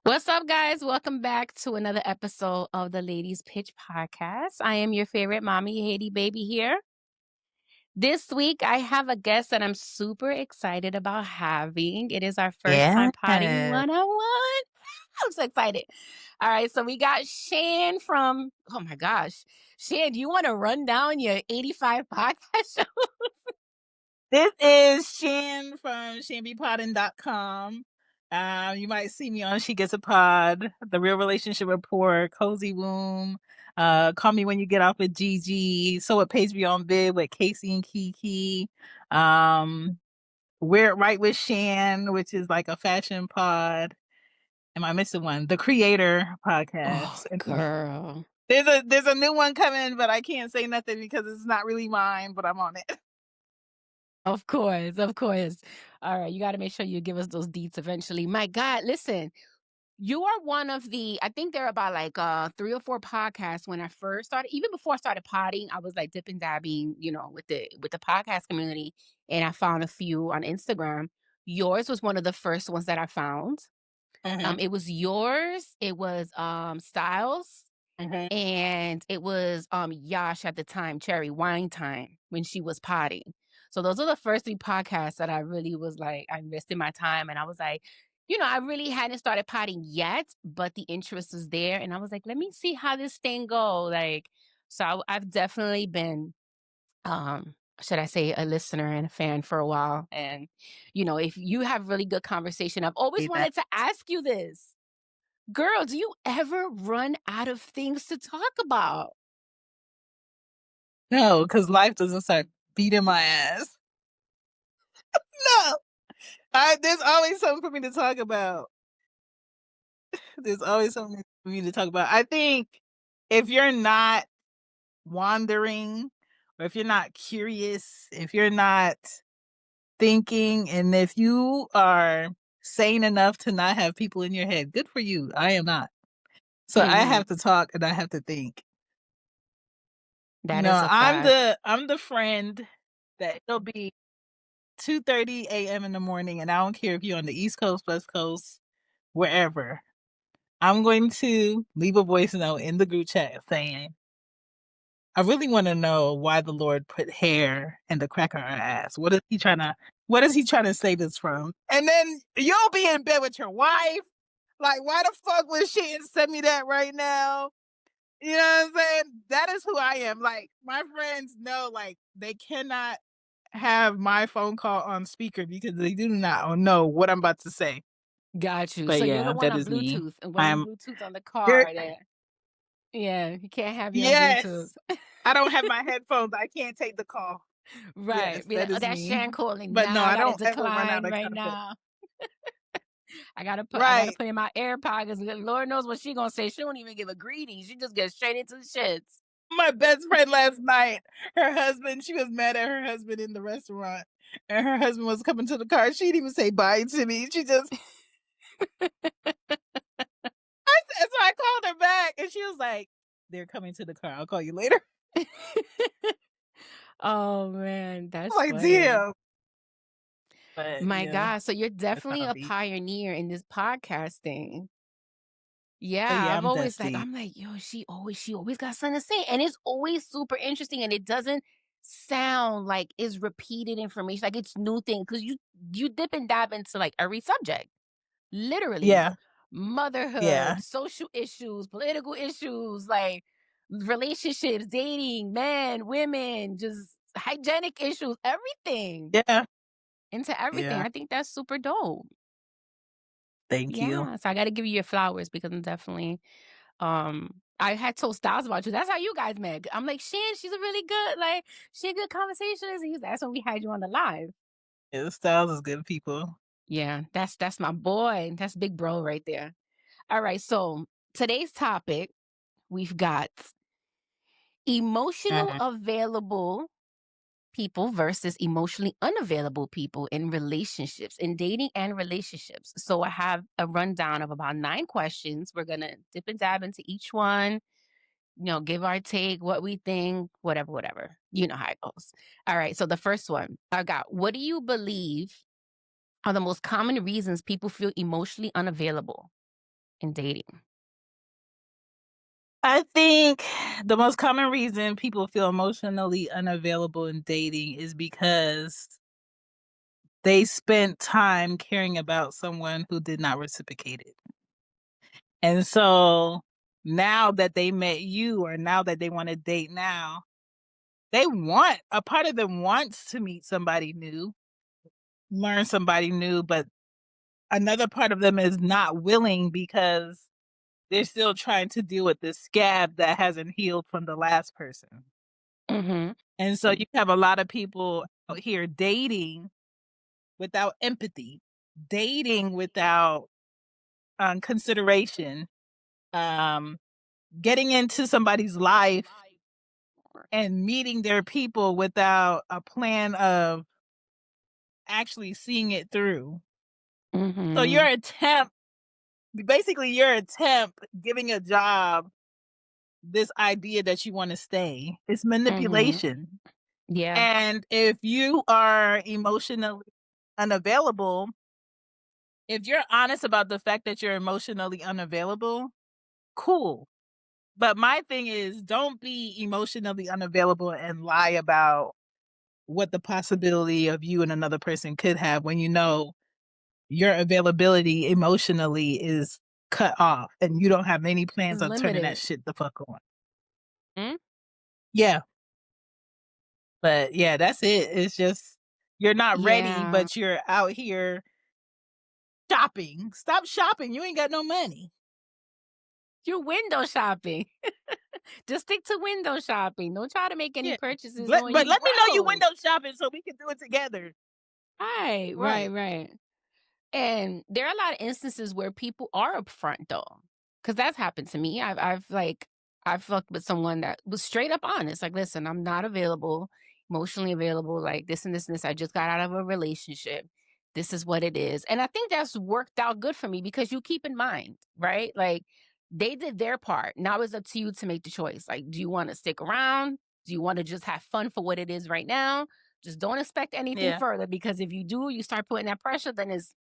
What's up, guys? Welcome back to another episode of the Ladies Pitch Podcast. I am your favorite mommy, Haydeliz Baby here. This week, I have a guest that I'm super excited about having. It is our first time Yeah. potty one-on-one. I'm so excited. All right, so we got Shan from, oh my gosh. Shan, do you want to run down your 85 podcast show? This is Shan from shanbypotting.com. You might see me on She Gets a Pod, The Real Relationship Report, Cozy Womb, Call Me When You Get Off with Gigi, So It Pays Beyond Bid with Casey and Kiki, um, Wear It Right with Shan, which is like a fashion pod. Am I missing one? The Creator Oh, podcast. And girl. there's a new one coming, but I can't say nothing because it's not really mine, but I'm on it. Of course, of course. All right, you got to make sure you give us those deets eventually. My God, listen, you are one of the I think there are about like 3 or 4 podcasts when I first started even before I started potting, I was like dipping dabbing, with the podcast community, and I found a few on Instagram. Yours was one of the first ones that I found. Mhm, It was yours, it was Styles, mhm. and it was, Yash at the time, Cherry Wine Time, when she was potting. So those are the first 3 podcasts that I really was like, I invested my time and I was like, I really hadn't started potting yet, but the interest was there. And I was like, let me see how this thing go. Like, so I've definitely been, should I say, a listener and a fan for a while. And, if you have really good conversation, I've always See that? wanted to ask you this. Girl, do you ever run out of things to talk about? No, because life doesn't start beating my ass. No, there's always something for me to talk about. There's always something for me to talk about. I think if you're not wandering, or if you're not curious, if you're not thinking, and if you are sane enough to not have people in your head, good for you. I am not. So I Mhm. have to talk and I have to think. That is a fact. I'm the friend that it'll be 2:30 AM in the morning, and I don't care if you're on the East Coast, West Coast, wherever. I'm going to leave a voice note in the group chat saying, "I really wanna know why the Lord put hair in the crack of our ass. What is he trying to say this from?" And then you'll be in bed with your wife. Like, why the fuck would she send me that right now? You know what I'm saying? That is who I am. Like, my friends know, like, they cannot have my phone call on speaker because they do not know what I'm about to say. Got you. But So you're the yeah, one that on is me. Bluetooth and one on I'm Bluetooth on the you're car that yeah, you can't have you on Bluetooth. yes. I don't have my headphones. I can't take the call. Right. Yes, Be like, that "Oh, is that's me. Shan calling. But no, Now I I gotta don't ever run out decline of right content. now. I gotta Right. put in my AirPod 'cause Lord knows what she gonna say. She don't even give a greeting. She just gets straight into the shits." My best friend last night, her husband, she was mad at her husband in the restaurant. And her husband was coming to the car. She didn't even say bye to me. She just so I called her back and she was like, "They're coming to the car. I'll call you later." Oh man, I'm that's like, funny. "Damn." But My yeah, God, so you're that's how definitely I a be. pioneer in this podcasting. Oh Yeah, yeah, I've I'm always dusty. I'm like, yo, she always got something to say. And it's always super interesting and it doesn't sound like it's repeated information, like it's new thing. Cause you dip and dab into like every subject. Literally. Yeah, yeah, Motherhood, social issues, political issues, like relationships, dating, men, women, just hygienic issues, everything. yeah, Into everything. yeah. I think that's super dope. Thank you. Yeah. So I gotta give you your flowers because I'm definitely I had told Styles about you. That's how you guys met. I'm like, Shan, she's a really good, like, she had good conversations. And that's when we had you on the live. Yeah, the styles is good people. Yeah, that's my boy. That's big bro right there. All right. So today's topic, we've got emotional Mhm. available people versus emotionally unavailable people in relationships, in dating and relationships. So I have a rundown of about 9 questions. We're gonna dip and dab into each one, give our take, what we think, whatever, whatever. You know how it goes. All right. So the first one I got, what do you believe are the most common reasons people feel emotionally unavailable? in dating? I think the most common reason people feel emotionally unavailable in dating is because they spent time caring about someone who did not reciprocate it. And so now that they met you or now that they want to date now, a part of them wants to meet somebody new, learn somebody new, but another part of them is not willing because they're still trying to deal with the scab that hasn't healed from the last person. Mhm. And so you have a lot of people out here dating without empathy, dating without consideration, um, getting into somebody's life and meeting their people without a plan of actually seeing it through. So Mhm. your attempt giving a job this idea that you want to stay is Mhm. manipulation. Yeah. And if you are emotionally unavailable, if you're honest about the fact that you're emotionally unavailable, cool. But my thing is, don't be emotionally unavailable and lie about what the possibility of you and another person could have when you know your availability emotionally is cut off and you don't have any plans It's on turning that limited. shit the fuck on. Mm? Yeah, but yeah, that's it. It's just you're not ready, Yeah. but you're out here shopping. Stop shopping. You ain't got no money. You're window shopping. Just stick to window shopping. Don't try to make any Yeah. purchases But, knowing but you let me know you broke. window shopping so we can do it together. Right, right, Right. right. And there are a lot of instances where people are upfront though, because that's happened to me. I've fucked with someone that was straight up honest. Like, listen, I'm not available, emotionally available, like this and this and this. I just got out of a relationship. This is what it is. And I think that's worked out good for me because you keep in mind, right? Like they did their part. Now it's up to you to make the choice. Like, do you want to stick around? Do you want to just have fun for what it is right now? Just don't expect anything Yeah. further because if you do, you start putting that pressure, then it's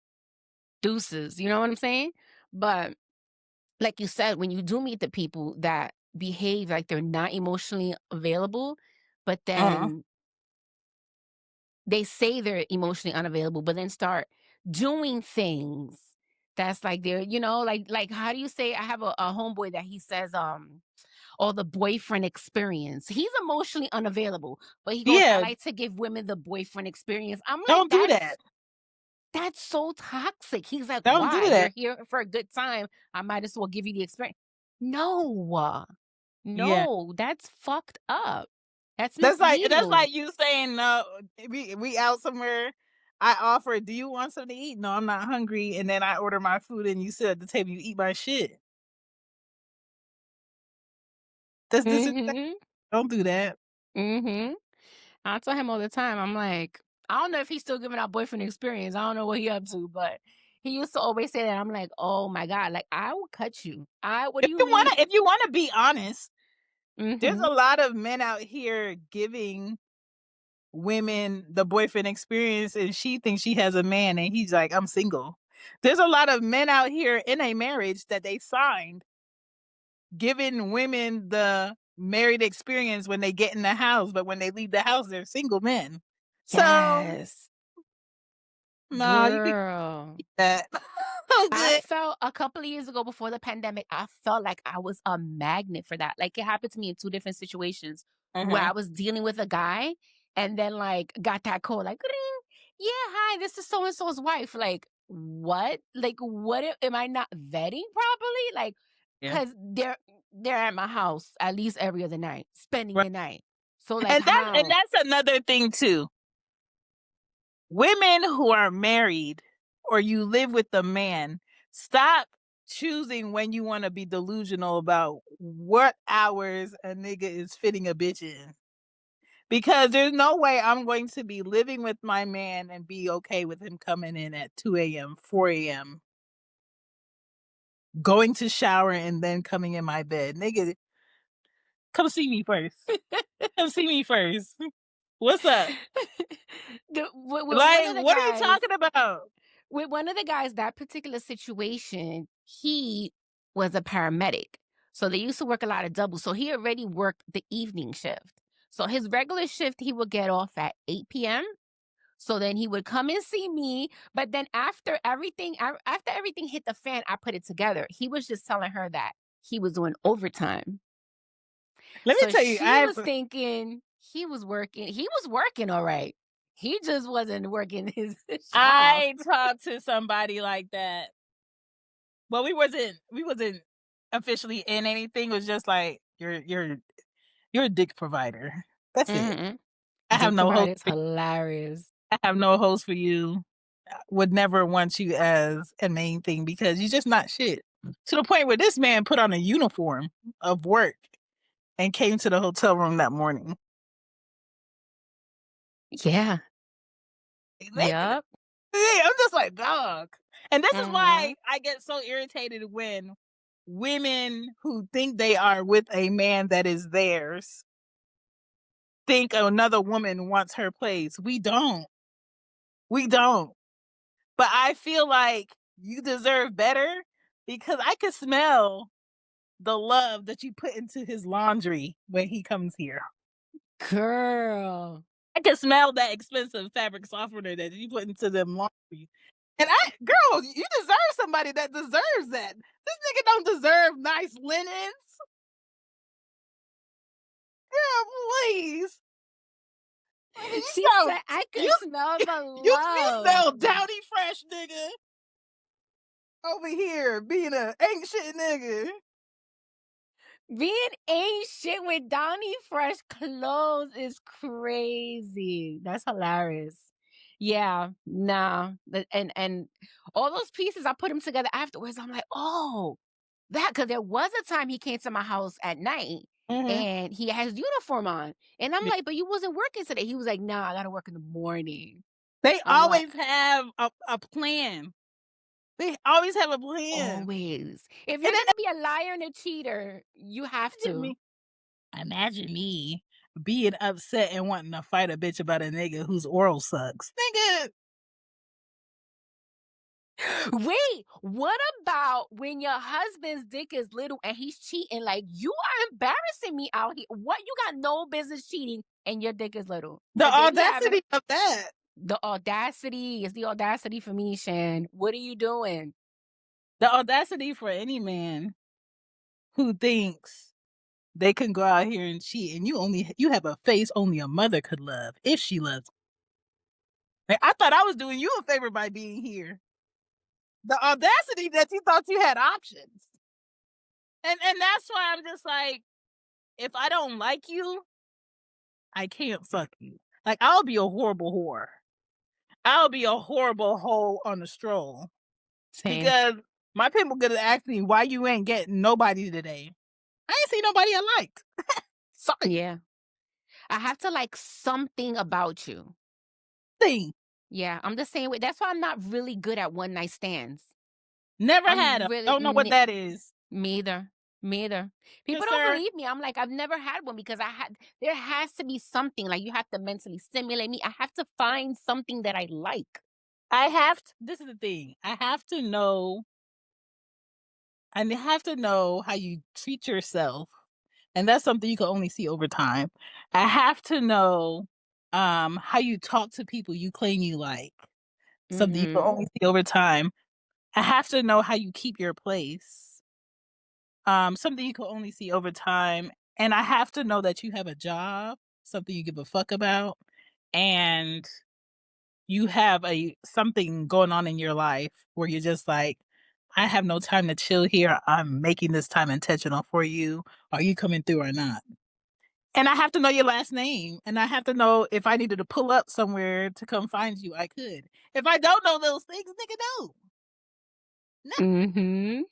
deuces, you know what I'm saying? But like you said, when you do meet the people that behave like they're not emotionally available, but Uh-huh. then they say they're emotionally unavailable, but then start doing things that's like they're, like how do you say I have a homeboy that he says, or the boyfriend experience. He's emotionally unavailable, but he goes, I Yeah. like to give women the boyfriend experience. I'm like, Don't do that. that's so toxic. He's like, Don't do "Why? You're that. here for a good time. I might as well give you the experience." No. Yeah. No, that's fucked up. That's That's misleading. like you saying, no, we out somewhere. I offer, do you want something to eat? No, I'm not hungry. And then I order my food and you sit at the table, you eat my shit. That's disrespect. Mhm. Don't do that. Mhm. I tell him all the time, I'm like, I don't know if he's still giving out boyfriend experience. I don't know what he up to, but he used to always say that. I'm like, "Oh my god, like I will cut you. What do you mean?" If you wanna be honest, there's Mhm. a lot of men out here giving women the boyfriend experience and she thinks she has a man and he's like, I'm single. There's a lot of men out here in a marriage that they signed giving women the married experience when they get in the house, but when they leave the house, they're single men. So, Yes. no, you can Girl. keep that. I'm I good. felt a couple of years ago before the pandemic, I felt like I was a magnet for that. Like it happened to me in two different situations where Uh-huh. I was dealing with a guy and then like got that call like, "Ring. Yeah, hi, this is so and so's wife." Like, what? Like, am I not vetting properly? Like, Yeah. because they're at my house at least every other night, spending Right. the night. So like, And how? that's another thing too. Women who are married or you live with a man, stop choosing when you want to be delusional about what hours a nigga is fitting a bitch in. Because there's no way I'm going to be living with my man and be okay with him coming in at 2 a.m., 4 a.m., going to shower and then coming in my bed. Nigga, come see me first. Come see me first. What's up? With one Like, of the what are you guys, talking about? that particular situation, was a paramedic. So they used to work a lot of doubles. So he already worked the evening shift. So his regular shift, he would get off at 8 p.m. So then he would come and see me. But then after everything hit the fan, I put it together. He was just telling her that he was doing overtime. Let me So tell you, she was thinking he was working. He was working all right. He just wasn't working his job. I talked to somebody like that. Well, we wasn't officially in anything. It was just like you're a dick provider. That's it. Mhm. I have Dick no hope. provider is hilarious. I have no hopes for you. I would never want you as a main thing because you're just not shit. To the point where this man put on a uniform of work and came to the hotel room that morning. Yeah. Yep. I'm just like, dog. And this is why Mhm. I get so irritated when women who think they are with a man that is theirs think another woman wants her place. We don't. We don't. But I feel like you deserve better because I could smell the love that you put into his laundry when he comes here. Girl. I can smell that expensive fabric softener that you put into them laundry. And girl, you deserve somebody that deserves that. This nigga don't deserve nice linens. Girl, please. Nigga, She said, "I could smell the you love." smell dowdy fresh, nigga. Over here being a ain't shit nigga. Being ain't shit with Donnie Fresh clothes is crazy. That's hilarious. Yeah, nah, and all those pieces, I put them together afterwards. I'm like, "Oh, that," because there was a time he came to my house at night, Mhm. and he had his uniform on, and I'm Yeah. like, "But you wasn't working today." He was like, "Nah, I gotta work in the morning." They I'm like, always have a plan. They always have a plan. "Always. If you're And gonna be a liar and a cheater, you have imagine to." me. Imagine me being upset and wanting to fight a bitch about a nigga whose oral sucks. Nigga, Wait, what about when your husband's dick is little and he's cheating? Like, you are embarrassing me out here. What? You got no business cheating and your dick is little. the There you have it. audacity of that. The audacity is the audacity for me, Shan. What are you doing? The audacity for any man who thinks they can go out here and cheat and you have a face only a mother could love if she loves. Like, I thought I was doing you a favor by being here. The audacity that you thought you had options. And that's why I'm just like, if I don't like you, I can't fuck you. Like I'll be a horrible whore. I'll be a horrible hoe on the stroll Same. because my people gonna ask me why you ain't getting nobody today. I ain't see nobody I liked. Sorry. Yeah. I have to like something about you. Thing. Yeah, I'm the same way. That's why I'm not really good at one night stands. Never had I'm them. really Don't know what that is. Me either. Me either. People Cause don't sir, believe me. I'm like, I've never had one because there has to be something. Like, you have to mentally stimulate me. I have to find something that I like. this is the thing. I have to know how you treat yourself. And that's something you can only see over time. I have to know how you talk to people you claim you like. Something you can Mhm. only see over time. I have to know how you keep your place. Something you can only see over time. And I have to know that you have a job, something you give a fuck about, and you have a something going on in your life where you're just like, I have no time to chill here. I'm making this time intentional for you. Are you coming through or not? And I have to know your last name. And I have to know if I needed to pull up somewhere to come find you, I could. If I don't know those things, nigga, no. No. Mhm.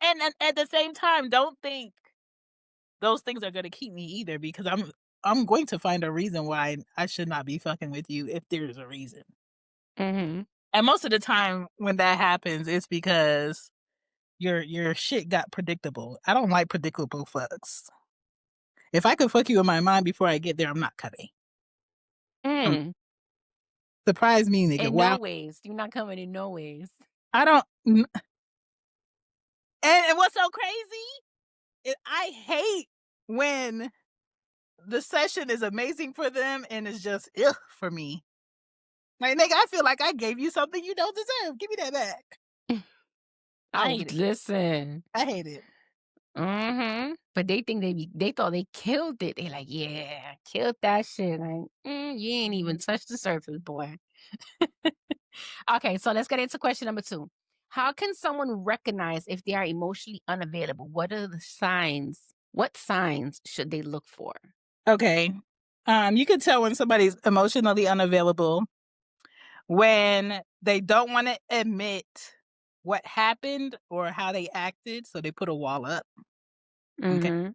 And at the same time, don't think those things are gonna keep me either because I'm going to find a reason why I should not be fucking with you if there's a reason. Mhm. And most of the time when that happens, it's because your shit got predictable. I don't like predictable fucks. If I could fuck you in my mind before I get there, I'm not coming. Um, Mm. surprise me, nigga. In no Wow. ways. You're not coming in no ways. I don't And what's so crazy is I hate when the session is amazing for them and it's just ugh for me. Like, nigga, I feel like I gave you something you don't deserve. Give me that back. I Oh, hate it. listen. I hate it. Mhm. But they thought they killed it. They like, "Yeah, killed that shit." Like, you ain't even touched the surface, boy." Okay, so let's get into question number 2. How can someone recognize if they are emotionally unavailable? What signs should they look for? Okay. You can tell when somebody's emotionally unavailable when they don't want to admit what happened or how they acted, so they put a wall up. Okay. Mhm.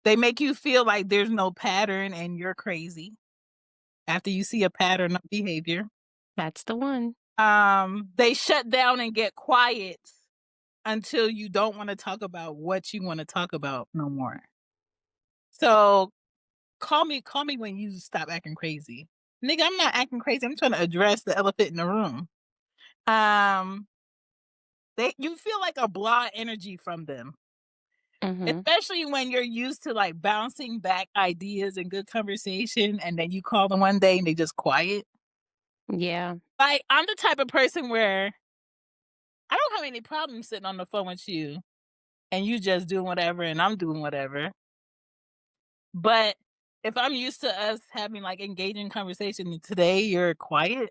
They make you feel like there's no pattern and you're crazy after you see a pattern of behavior. That's the one. They shut down and get quiet until you don't want to talk about what you want to talk about no more. So call me when you stop acting crazy. Nigga, I'm not acting crazy. I'm trying to address the elephant in the room. Um, you feel like a blah energy from them. Mhm. Especially when you're used to like bouncing back ideas and good conversation, and then you call them one day and they just quiet. Yeah. Like, I'm the type of person where I don't have any problem sitting on the phone with you and you just doing whatever and I'm doing whatever. But if I'm used to us having like engaging conversation and today you're quiet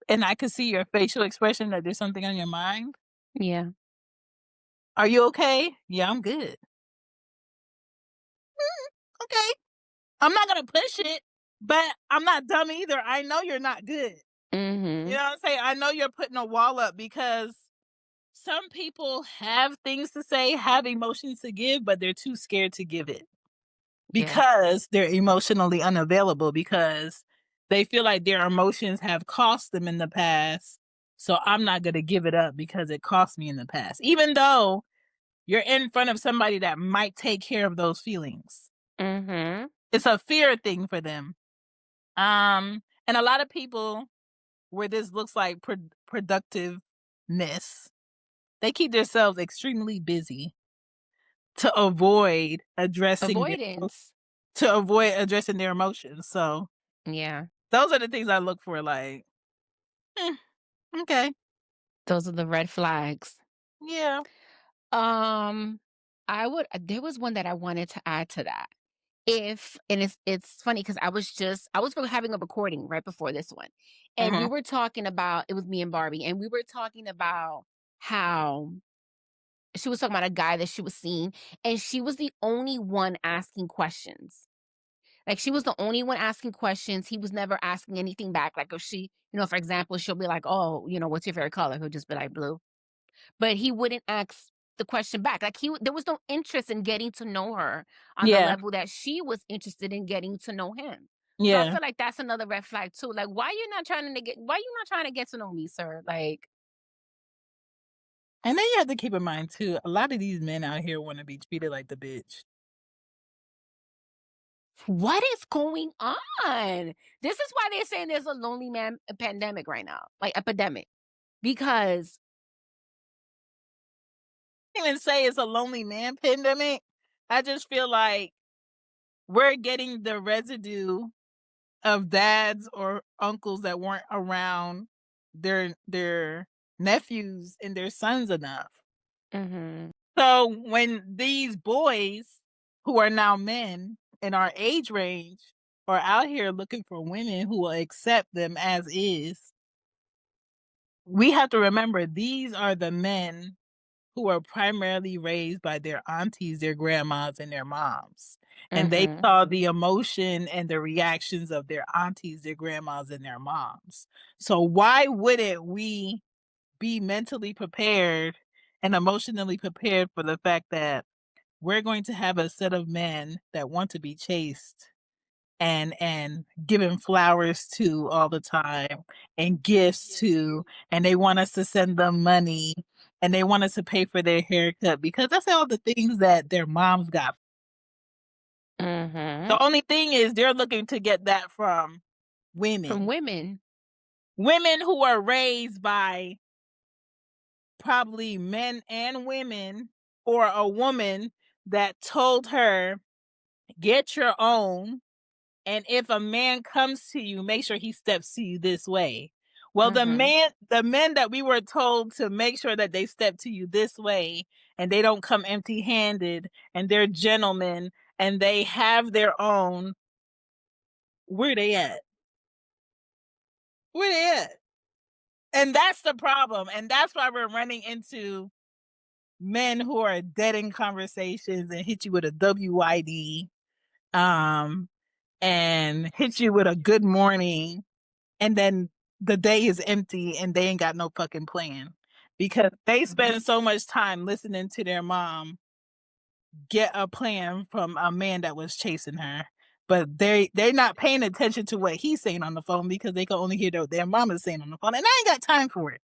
and I can see your facial expression that there's something on your mind. Yeah. Are you okay? Yeah, I'm good. Okay. I'm not gonna push it, but I'm not dumb either. I know you're not good. You Mhm. know what I'm saying? I know you're putting a wall up because some people have things to say, have emotions to give, but they're too scared to give it Yeah. because they're emotionally unavailable because they feel like their emotions have cost them in the past. So I'm not going to give it up because it cost me in the past, even though you're in front of somebody that might take care of those feelings. Mhm. It's a fear thing for them. And a lot of people where this looks like productiveness, they keep themselves extremely busy to avoid addressing Avoidance. their emotions. So Yeah. those are the things I look for. Like, "Hmm, okay, Those are the red flags. yeah, Um, there was one that I wanted to add to that. If and it's funny because I was having a recording right before this one, and we hmm were talking about it was me and Barbie, and we were talking about how she was talking about a guy that she was seeing, and she was the only one asking questions. Like, she was the only one asking questions, he was never asking anything back, like, if she for example, she'll be like, "Oh, what's your favorite color?" He'll just be like, "Blue." But he wouldn't ask the question back, like, there was no interest in getting to know her on the yeah, level that she was interested in getting to know him. So I yeah. feel like that's another red flag too, like, why you not trying to get to know me, sir? Like, And then you have to keep in mind too. A lot of these men out here want to be treated like the bitch. what is going on? This is why they're saying there's a lonely man pandemic right now, like, epidemic, because Even say it's a lonely man pandemic. I just feel like we're getting the residue of dads or uncles that weren't around their nephews and their sons enough. Mhm, So when these boys who are now men in our age range are out here looking for women who will accept them as is, we have to remember these are the men who are primarily raised by their aunties, their grandmas, and their moms. And they mhm, saw the emotion and the reactions of their aunties, their grandmas, and their moms. So why wouldn't we be mentally prepared and emotionally prepared for the fact that we're going to have a set of men that want to be chased and given flowers to all the time and gifts to, and they want us to send them money and they want us to pay for their haircut because that's all the things that their moms got. mhm. The only thing is they're looking to get that from From women. women. Women who are raised by probably men and women, or a woman that told her, get your own. And if a man comes to you, make sure he steps to you this way. Well, Mhm. the men that we were told to make sure that they step to you this way and they don't come empty handed and they're gentlemen and they have their own, where they at? Where they at? And that's the problem. And that's why we're running into men who are dead in conversations and hit you with a WYD, um, and hit you with a good morning, and then the day is empty and they ain't got no fucking plan because they spend so much time listening to their mom get a plan from a man that was chasing her. But they're not paying attention to what he's saying on the phone because they can only hear their mama saying on the phone. And I ain't got time for it.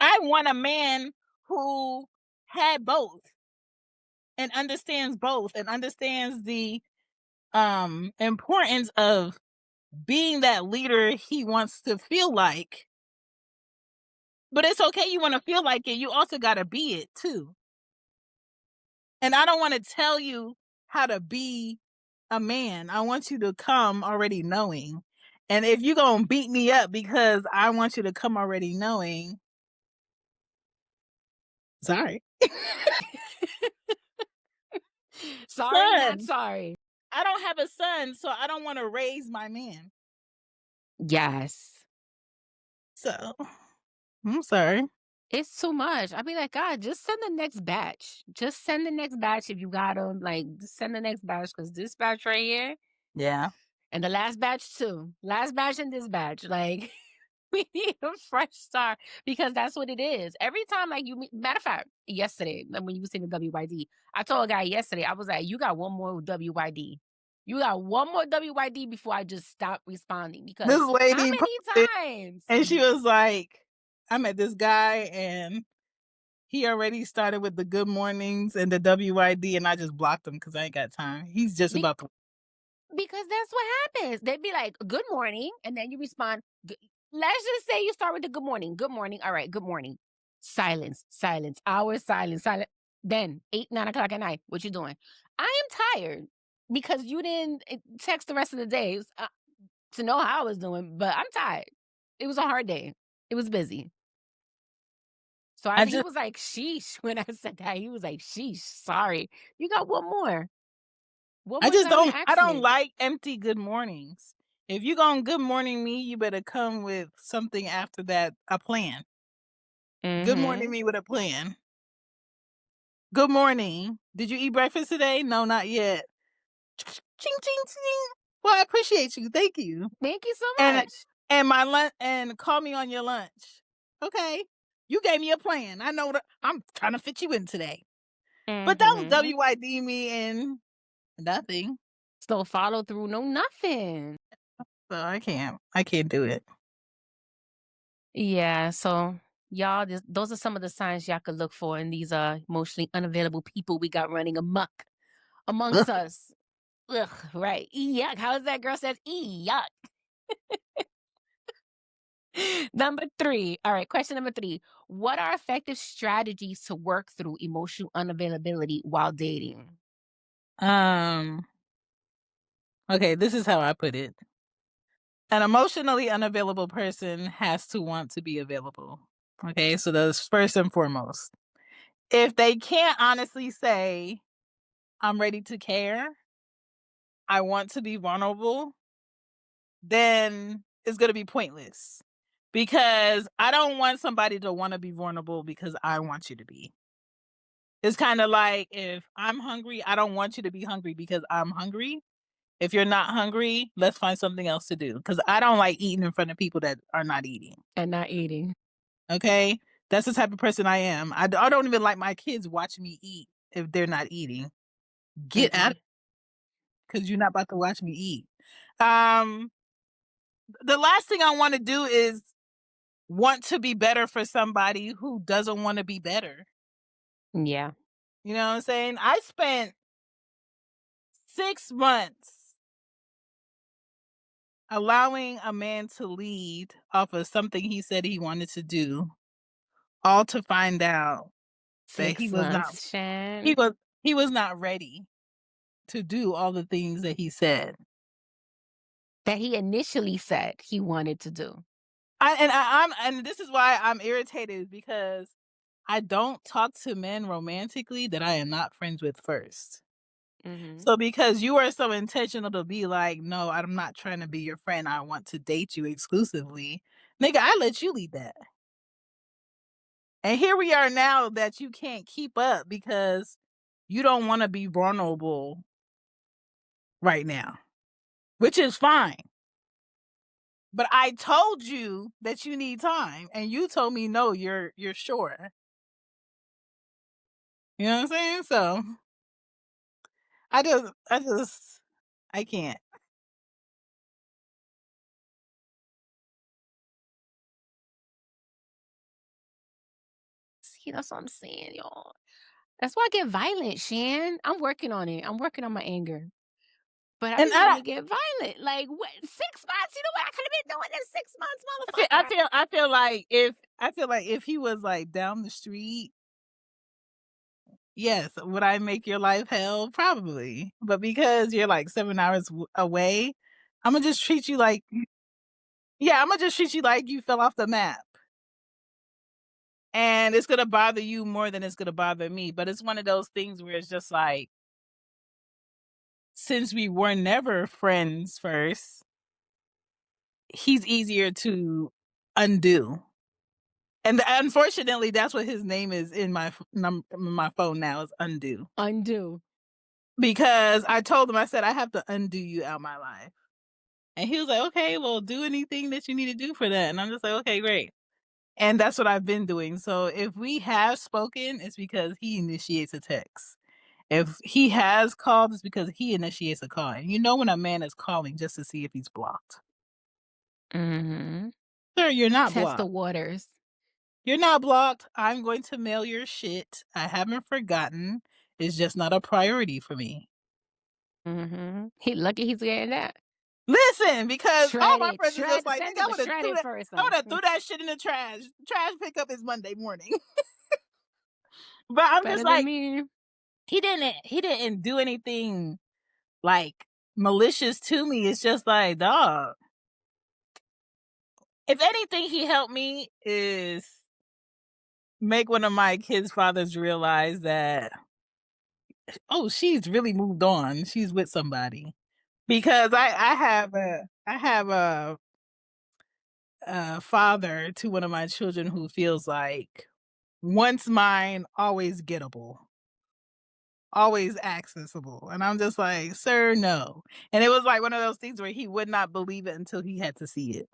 I want a man who had both and understands both and understands the importance of being that leader he wants to feel like. But it's okay, you want to feel like it, you also got to be it too. And I don't want to tell you how to be a man. I want you to come already knowing. And if you're going to beat me up because I want you to come already knowing, sorry. Sorry, not Son, sorry. I don't have a son, so I don't want to raise my man. Yes. So I'm sorry. It's too much. I'd be like, "God, just send the next batch. Just send the next batch if you got them. Like, just send the next batch because this batch right here Yeah. and the last batch too. Last batch and this batch. Like, we need a fresh start because that's what it is. Every time, like matter of fact, yesterday, like when you were saying the WYD, I told a guy yesterday, I was like, you got one more WYD. You got one more WYD before I just stop responding because This how lady posted many times? and she was like, I met this guy and he already started with the good mornings and the WYD, and I just blocked him because I ain't got time. He's just Be- about to. because that's what happens. They'd be like, good morning. And then you respond, let's just say you start with the good morning. Good morning. All right. Good morning. Silence, silence, hours, silence, silence. Then 8, 9 o'clock at night. What you doing? I am tired because you didn't text the rest of the day to know how I was doing, but I'm tired. It was a hard day. It was busy. So I he just, was like, sheesh. When I said that, he was like, sheesh, sorry. You got one more. One I more just time to don't. I ask don't me. like empty good mornings. If you gonna good morning me, you better come with something after that, a plan. Good morning Mm-hmm. me with a plan. Good morning. Did you eat breakfast today? No, not yet. Ching ching ching. Well, I appreciate you. Thank you. Thank you so And much. my lunch, and call me on your lunch. Okay. You gave me a plan. I know that I'm trying to fit you in today. But don't Mhm. WYD me in nothing. So follow through, no nothing. So I can't. I can't do it. Yeah, so y'all, those are some of the signs y'all could look for in these emotionally unavailable people we got running amok Ugh. amongst us. Ugh, right. Yuck. How's that girl says? Yuck. Number three. All right, question number three. What are effective strategies to work through emotional unavailability while dating? Um, okay, this is how I put it. An emotionally unavailable person has to want to be available. Okay, so that's first and foremost. If they can't honestly say, I'm ready to care, I want to be vulnerable, then it's going to be pointless. Because I don't want somebody to want to be vulnerable because I want you to be. It's kind of like if I'm hungry, I don't want you to be hungry because I'm hungry. If you're not hungry, let's find something else to do because I don't like eating in front of people that are not eating. And not eating. Okay? That's the type of person I am. I don't even like my kids watching me eat if they're not eating. Get out Mm-mm. because you're not about to watch me eat. Um, the last thing I want to do is want to be better for somebody who doesn't want to be better. Yeah. You know what I'm saying? I spent 6 months allowing a man to lead off of something he said he wanted to do, all to find out that 6 months, he Shan. was he was not ready to do all the things that he said. That he initially said he wanted to do. I'm this is why I'm irritated because I don't talk to men romantically that I am not friends with first. Mhm. So because you are so intentional to be like, "No, I'm not trying to be your friend. I want to date you exclusively." Nigga, I let you lead that. And here we are now that you can't keep up because you don't wanna be vulnerable right now, which is fine. But I told you that you need time, and you told me, "No, you're sure." You know what I'm saying? So, I just I can't. See, that's what I'm saying, y'all. That's why I get violent, Shan. I'm working on it. I'm working on my anger. But I And be I wanting to get violent. Like, what 6 months? You know what I could have been doing in 6 months, I feel I motherfucker? feel I feel like if he was, like, down the street, yes, would I make your life hell? Probably. But because you're, like, 7 hours away, Imma just treat you like Imma just treat you like you fell off the map. And it's gonna bother you more than it's gonna bother me, but it's one of those things where it's just like, since we were never friends first, he's easier to undo. And unfortunately, that's what his name is in my phone now is undo. Undo. Because I told him, I said, "I have to undo you out my life." And he was like, "Okay, well, do anything that you need to do for that." And I'm just like, "Okay, great." And that's what I've been doing. So if we have spoken, it's because he initiates a text. If he has called, it's because he initiates a call. And you know when a man is calling just to see if he's blocked. Mhm. Sir, you're not Test the blocked. waters. You're not blocked. I'm going to mail your shit. I haven't forgotten. It's just not a priority for me. Mhm. He lucky he's getting that. Listen, because all my Shredded. friends are just Shred like, send nigga, him a shredded I person. would have threw that shit in the trash. Trash pickup is Monday morning. But I'm just Better than like, me. he didn't do anything like malicious to me. It's just like, dog. If anything, he helped me is make one of my kids' fathers realize that, oh, she's really moved on. She's with somebody. Because I have a father to one of my children who feels like once mine, always gettable, always accessible. And I'm just like, sir, no. And it was like one of those things where he would not believe it until he had to see it.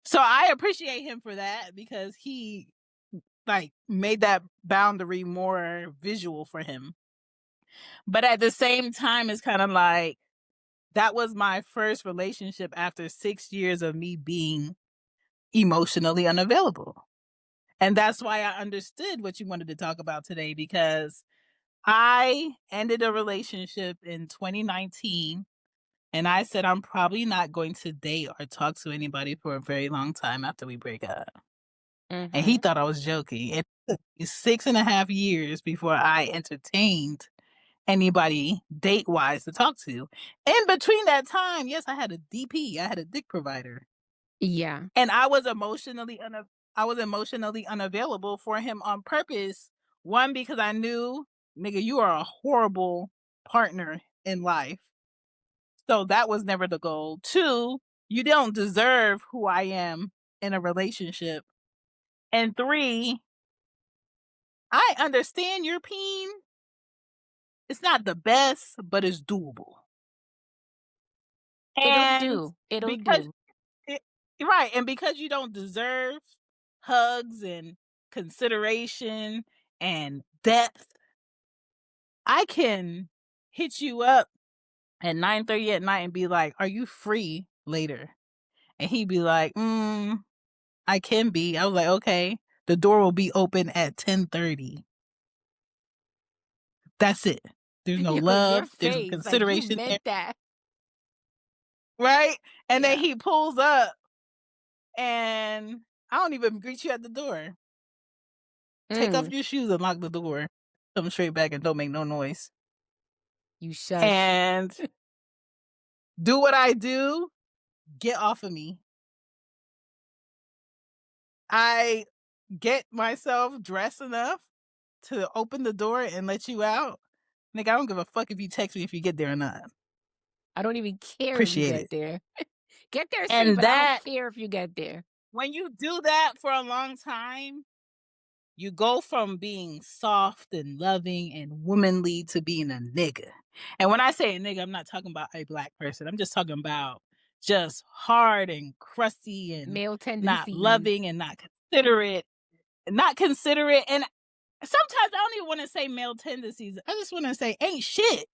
So I appreciate him for that because he like made that boundary more visual for him. But at the same time, it's kind of like that was my first relationship after 6 years of me being emotionally unavailable. And that's why I understood what you wanted to talk about today because I ended a relationship in 2019 and I said I'm probably not going to date or talk to anybody for a very long time after we break up. And he Mhm. thought I was joking. It took me 6.5 years before I entertained anybody date wise to talk to. In between that time, yes, I had a DP, I had a dick provider. Yeah. And I was emotionally unavailable for him on purpose. One, because I knew, nigga, you are a horrible partner in life. So that was never the goal. Two, you don't deserve who I am in a relationship. And three, I understand your pain. It's not the best, but it's doable. It'll And do. It'll because do. it, right, and because you don't deserve hugs and consideration and depth, I can hit you up at 9:30 at night and be like, "Are you free later?" And he'd be like, I can be." I was like, "Okay, the door will be open at 10:30." That's it. There's no Yo, your love, there's no face, like, you consideration there, meant that. right? And then Yeah. he pulls up and I don't even greet you at the door. Take off Mm. your shoes and lock the door. Come straight back and don't make no noise. You shush. And do what I do. Get off of me. I get myself dressed enough to open the door and let you out. Nigga, I don't give a fuck if you text me if you get there or not. I don't even care if you Appreciate get it. there. Get there safe, And but I don't that, care if you get there. when you do that for a long time, you go from being soft and loving and womanly to being a nigga. And when I say a nigga, I'm not talking about a black person. I'm just talking about just hard and crusty and Male not tendencies. loving and not considerate. Not considerate. And sometimes I don't even want to say male tendencies. I just want to say ain't shit.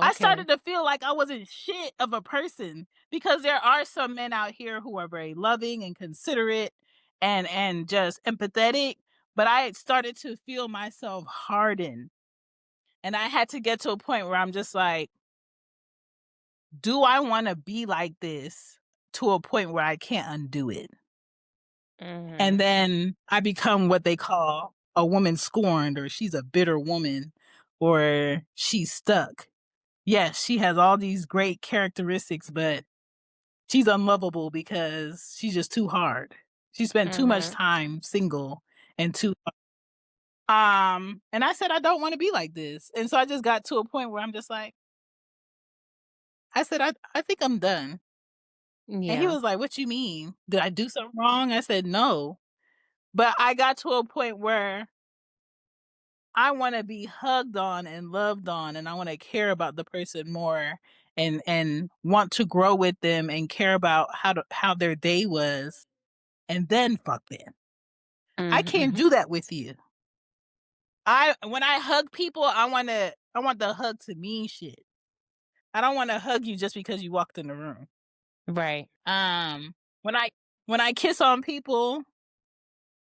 I Okay. started to feel like I wasn't shit of a person because there are some men out here who are very loving and considerate and just empathetic, but I had started to feel myself harden. And I had to get to a point where I'm just like, do I want to be like this to a point where I can't undo it? And Mhm. then I become what they call a woman scorned, or she's a bitter woman, or she's stuck. Yes, she has all these great characteristics, but she's unlovable because she's just too hard. She spent too much Mhm. time single and too and I said I don't want to be like this. And so I just got to a point where I'm just like, I said I think I'm done. And he Yeah. was like, "What you mean? Did I do something wrong?" I said, "No." But I got to a point where I want to be hugged on and loved on, and I want to care about the person more and want to grow with them and care about how their day was, and then fuck them. I Mhm. can't Mhm. do that with you. I When I hug people, I want the hug to mean shit. I don't want to hug you just because you walked in the room. Right. Um when I kiss on people,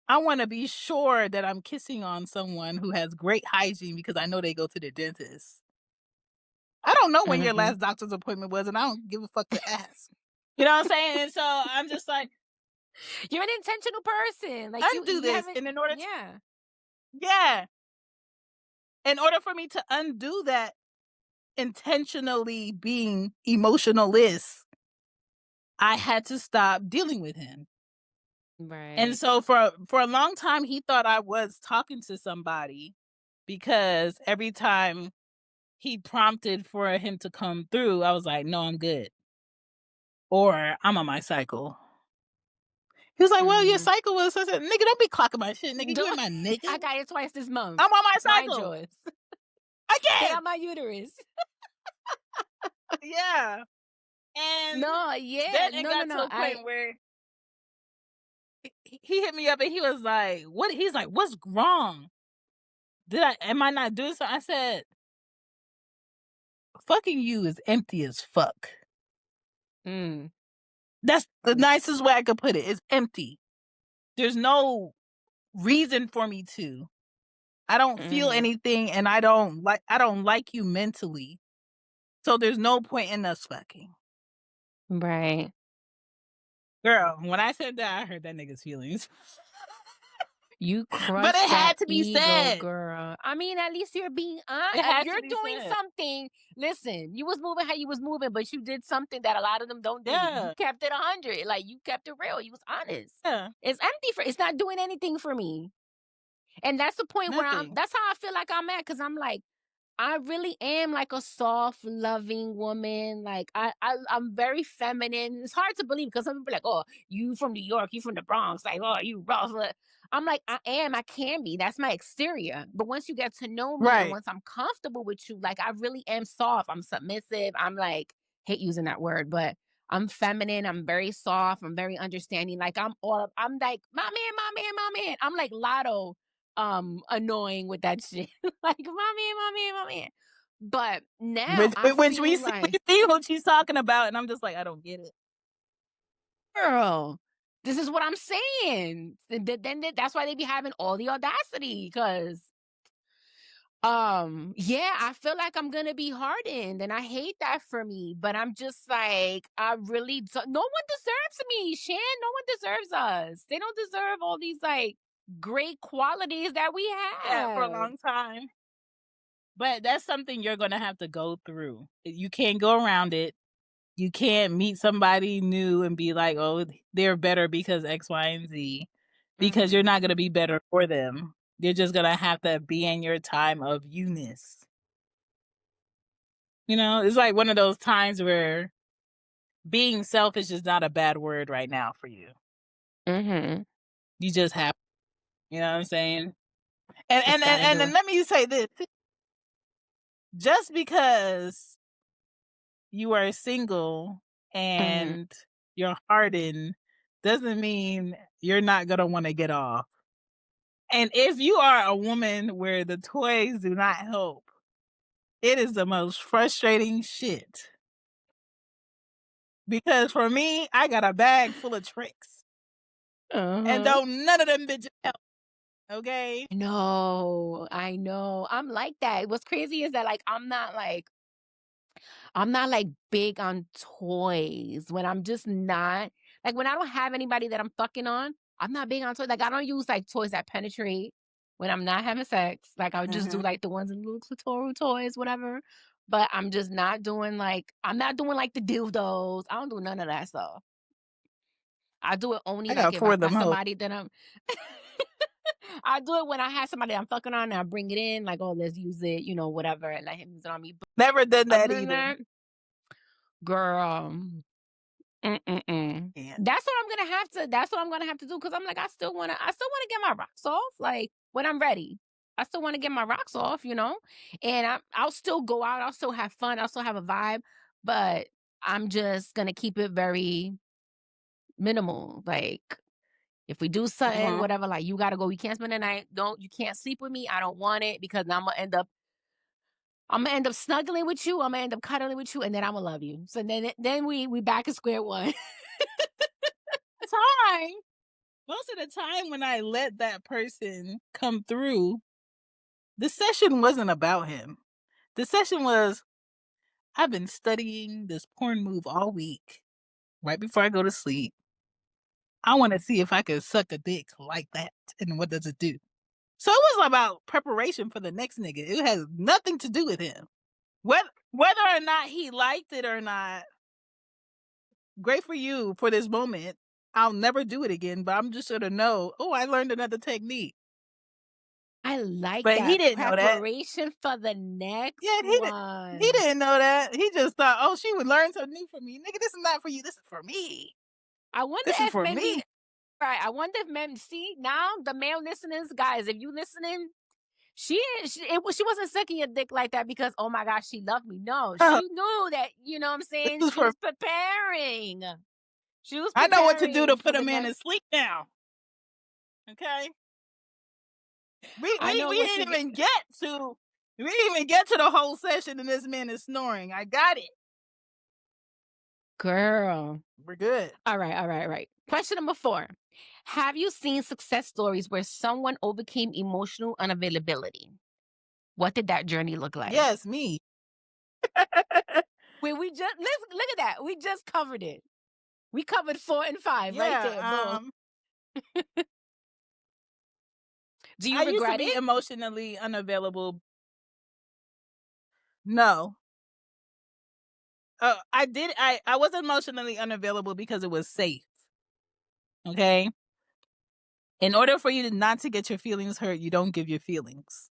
I want to be sure that I'm kissing on someone who has great hygiene because I know they go to the dentist. I don't know when your Mhm. last doctor's appointment was, and I don't give a fuck to ask. You know what I'm saying? And so I'm just like, You're an intentional person. Like undo you this. haven't. And in order to, Yeah. yeah, in order for me to undo that intentionally being emotionalist, I had to stop dealing with him. And Right. so for a long time, he thought I was talking to somebody because every time he prompted for him to come through, I was like, no, I'm good. Or I'm on my cycle. He was like, "Well, your Mhm. cycle was." I said, "Nigga, don't be clocking my shit, nigga. You ain't Don't. my nigga. I got it twice this month. I'm on my Mind cycle yours. Stay again." out my uterus. Yeah, and No, yeah. then it No, no, got to no. a I point where he hit me up and he was like, "What?" He's like, "What's wrong? Am I not doing something?" I said, "Fucking you is empty as fuck." mm, That's the nicest way I could put it. It's empty. There's no reason for me to. I don't feel mhm. anything, and I don't like you mentally. So there's no point in us fucking. Right. Girl, when I said that, I hurt that nigga's feelings. You But crushed it that had to be ego, said. girl. I mean, at least you're being It had to you're be doing said. something. Listen, you was moving how you was moving, but you did something that a lot of them don't do. You Yeah. kept it 100. Like you kept it real. You was honest. Yeah. It's empty for it's not doing anything for me. And that's the point where Nothing. that's how I feel like I'm at cuz I'm like I really am like a soft, loving woman. Like I'm very feminine. It's hard to believe because some people are like, "Oh, you from New York, you from the Bronx." Like, "Oh, you rough." I'm like, I am. I can be. That's my exterior. But once you get to know me and Right. once I'm comfortable with you, like I really am soft. I'm submissive. I'm like, hate using that word, but I'm feminine. I'm very soft. I'm very understanding. Like I'm like, my man, my man, my man. I'm like Lotto annoying with that shit. Like, my man. But now I We feel see we like, see what she's talking about, and I'm just like, I don't get it. girl, this is what I'm saying. Then that's why they be having all the audacity because Yeah, I feel like I'm gonna be hardened, and I hate that for me, but I'm just like, I really no one deserves me, Shan, no one deserves us. They don't deserve all these, like, great qualities that we Yeah, for a have. long time. But that's something you're gonna have to go through. You can't go around it. You can't meet somebody new and be like, "Oh, they're better because X, Y, and Z," because you're Mhm. not gonna be better for them. You're just gonna have to be in your time of you-ness. You know, it's like one of those times where being selfish is not a bad word right now for you. Mhm. You just have, you know what I'm saying? And Just and and gotta and, do and it. let me say this: just because you are single Mhm. and you're hardened doesn't mean you're not gonna want to get off. And if you are a woman where the toys do not help, it is the most frustrating shit. Because for me, I got a bag full of tricks, and Uh-huh. don't none of them bitches help. Okay. No, I know. I'm like that. What's crazy is that, like, I'm not, like, big on toys when I'm just not like, when I don't have anybody that I'm fucking on, I'm not big on toys. Like, I don't use, like, toys that penetrate when I'm not having sex. Like, I would just do, Hmm. like, the ones in little clitoral toys, whatever. But I'm just not doing, like I'm not doing, like, the dildos. I don't do none of that stuff. I do it only, I like, got if four I of them got hoes. somebody that I'm I do it when I have somebody I'm fucking on and I bring it in, like, "Oh, let's use it," whatever, and let him use it on me. But Never done other that than either. that, girl, mm-mm. Can't. That's what I'm gonna have to do because 'cause I'm like, I still wanna get my rocks off, like, when I'm ready. I still wanna get my rocks off, and I'll still go out, I'll still have fun, I'll still have a vibe, but I'm just gonna keep it very minimal, like, if we do something, Hmm. whatever, like, "You gotta go, you can't spend the night, you can't sleep with me, I don't want it because Imma end up snuggling with you, Imma end up cuddling with you, and then Imma love you." So then we back at square one. Time. Most of the time when I let that person come through, the session wasn't about him. The session was, I've been studying this porn move all week. Right before I go to sleep, I want to see if I can suck a dick like that and what does it do. So it was about preparation for the next nigga. It has nothing to do with him. Whether or not he liked it or not, great for you for this moment. I'll never do it again, but I'm just gonna know, oh, I learned another technique. I like But he that didn't know that. preparation for the next Yeah, he one. didn't know that. He just thought, oh, she would learn something new from me. Nigga, this is not for you. This is for me. I wonder This is if for men be me. right, I wonder if men see, now the male listeners, guys, if you listening, she wasn't sucking your dick like that because, "Oh my gosh, she loved me." No, This she knew that, what I'm saying? is She for was preparing. She was I know what to do preparing to for put a the man to next sleep now. Okay? We I we know we what to didn't get. even get to we didn't even get to the whole session and this man is snoring. I got it. Girl. We're good. All right. Question number 4. Have you seen success stories where someone overcame emotional unavailability? What did that journey look like? Yes, me. Where we just look at that. We just covered it. We covered 4 and 5 right there. Yeah, Boom. Do I you used to regret be it? emotionally unavailable. No. I was emotionally unavailable because it was safe. Okay? In order for you to not to get your feelings hurt, you don't give your feelings.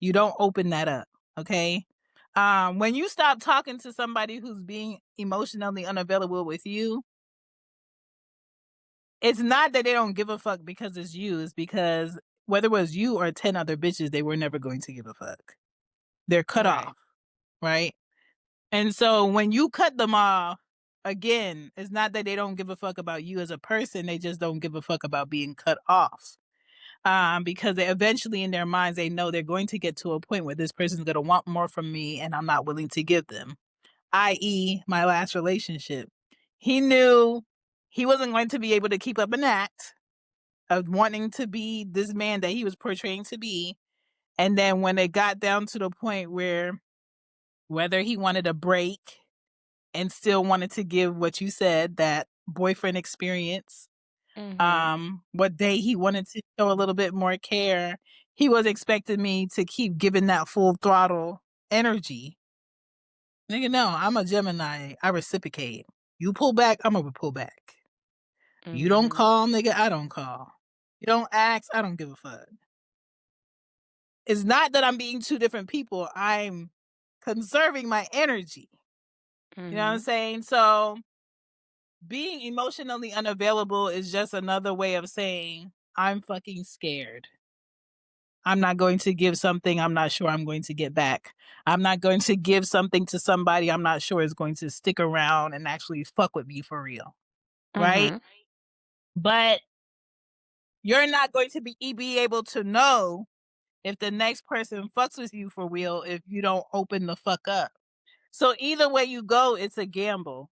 You don't open that up. Okay? When you stop talking to somebody who's being emotionally unavailable with you, it's not that they don't give a fuck because it's you. It's because whether it was you or 10 other bitches, they were never going to give a fuck. They're cut Right. off, right? And so when you cut them off, again, it's not that they don't give a fuck about you as a person. They just don't give a fuck about being cut off. Because they eventually in their minds, they know they're going to get to a point where this person's going to want more from me and I'm not willing to give them, i.e., my last relationship. He knew he wasn't going to be able to keep up an act of wanting to be this man that he was portraying to be. And then when it got down to the point where whether he wanted a break and still wanted to give what you said, that boyfriend experience, Mhm. what day he wanted to show a little bit more care, he was expecting me to keep giving that full throttle energy. Nigga, no, I'm a Gemini. I reciprocate. You pull back, I'm gonna pull back. You don't Mhm. call, nigga, I don't call. You don't ask, I don't give a fuck. It's not that I'm being two different people. I'm conserving my energy. You know what I'm Mhm. saying? So being emotionally unavailable is just another way of saying I'm fucking scared. I'm not going to give something I'm not sure I'm going to get back. I'm not going to give something to somebody I'm not sure is going to stick around and actually fuck with me for real. Right? Mhm. But you're not going to be able to know if the next person fucks with you for real if you don't open the fuck up. So either way you go, it's a gamble.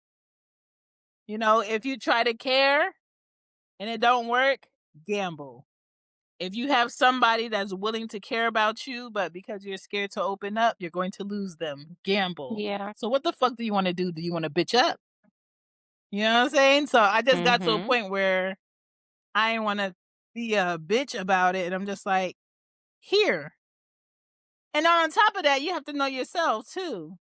You know, if you try to care and it don't work, gamble. If you have somebody that's willing to care about you, but because you're scared to open up, you're going to lose them. Gamble. Yeah. So what the fuck do you want to do? Do you want to bitch up? You know what I'm saying? So I just got to a Mhm. point where I didn't want to be a bitch about it. And I'm just like, here. And on top of that, you have to know yourself too.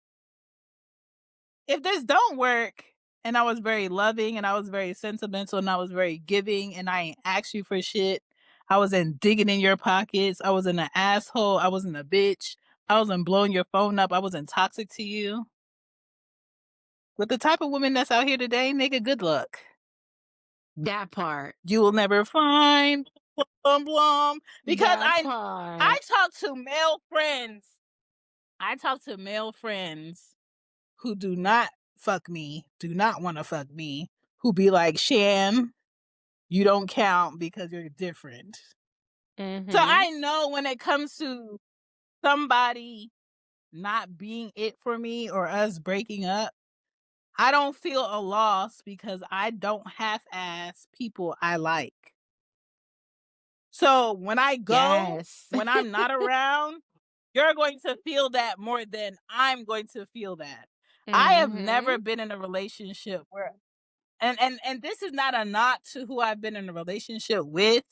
If this don't work, and I was very loving and I was very sentimental and I was very giving and I ain't asked you for shit. I wasn't digging in your pockets. I wasn't an asshole. I wasn't a bitch. I wasn't blowing your phone up. I wasn't toxic to you. With the type of woman that's out here today, nigga, good luck. That part. You will never find blum blum. Because That I part. talk to male friends. I talk to male friends who do not fuck me, do not want to fuck me, who be like, Shan, you don't count because you're different. So Mhm. I know when it comes to somebody not being it for me or us breaking up, I don't feel a loss because I don't half ass people I like. So when I go, Yes. when I'm not around, you're going to feel that more than I'm going to feel that. I have never Mhm. been in a relationship where and this is not a knot to who I've been in a relationship with,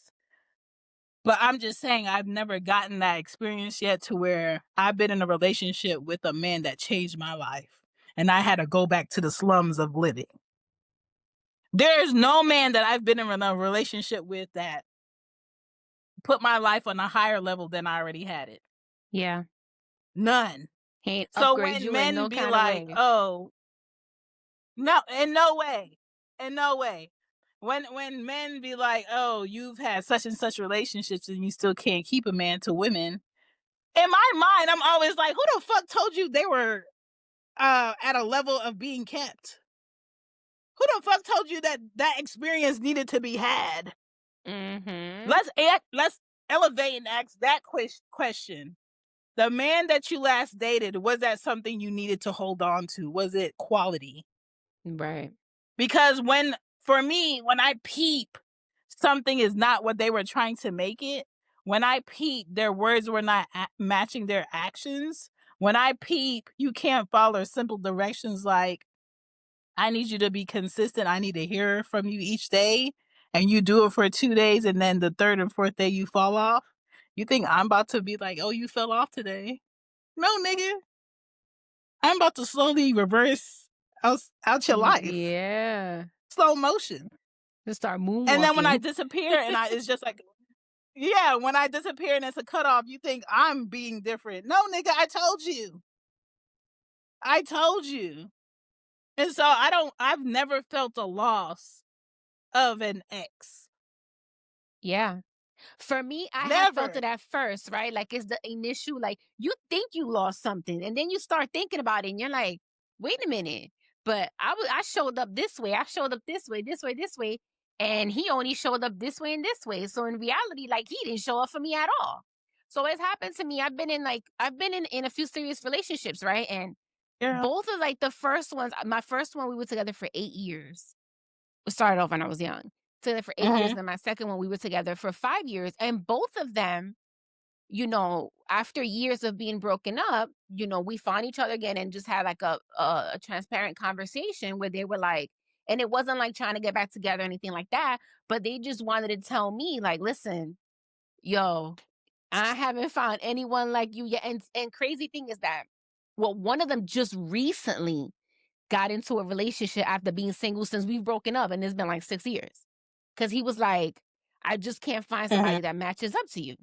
but I'm just saying I've never gotten that experience yet to where I've been in a relationship with a man that changed my life and I had to go back to the slums of living. There's no man that I've been in a relationship with that put my life on a higher level than I already had it. Yeah. None. He ain't So upgrade when you in men no be kind of like, way. "Oh, no, in no way. In no way." When men be like, "Oh, you've had such and such relationships and you still can't keep a man," to women, in my mind, I'm always like, "Who the fuck told you they were at a level of being kept? Who the fuck told you that that experience needed to be had?" Mhm. Let's elevate and ask that question. The man that you last dated, was that something you needed to hold on to? Was it quality? Right. Because for me, when I peep, something is not what they were trying to make it. When I peep, their words were not matching their actions. When I peep, you can't follow simple directions like, I need you to be consistent. I need to hear from you each day. And you do it for 2 days, and then the third and fourth day you fall off. You think I'm about to be like, oh, you fell off today? No, nigga. I'm about to slowly reverse out your life. Yeah. Slow motion. Just start And then when I moonwalking. disappear and it's just like, yeah, when I disappear and it's a cutoff, you think I'm being different. No, nigga, I told you. I told you. And so I've never felt a loss of an ex. Yeah. For me, I have felt Never. it at first, right? Like it's the initial, like you think you lost something, and then you start thinking about it, and you're like, wait a minute. But I showed up this way, I showed up this way, this way, this way, and he only showed up this way and this way. So in reality, like he didn't show up for me at all. So it's happened to me. I've been in a few serious relationships, right? And Girl. both of like the first ones, my first one, we were together for 8 years. We started off when I was young. Together for 8 years, Mhm. and then my second one, we were together for 5 years, and both of them after years of being broken up, we found each other again and just had like a transparent conversation where they were like, and it wasn't like trying to get back together or anything like that, but they just wanted to tell me, like, listen, yo, I haven't found anyone like you yet. And crazy thing is that, well, one of them just recently got into a relationship after being single since we've broken up, and it's been like 6 years. Cause he was like, I just can't find Mhm. somebody that matches up to you.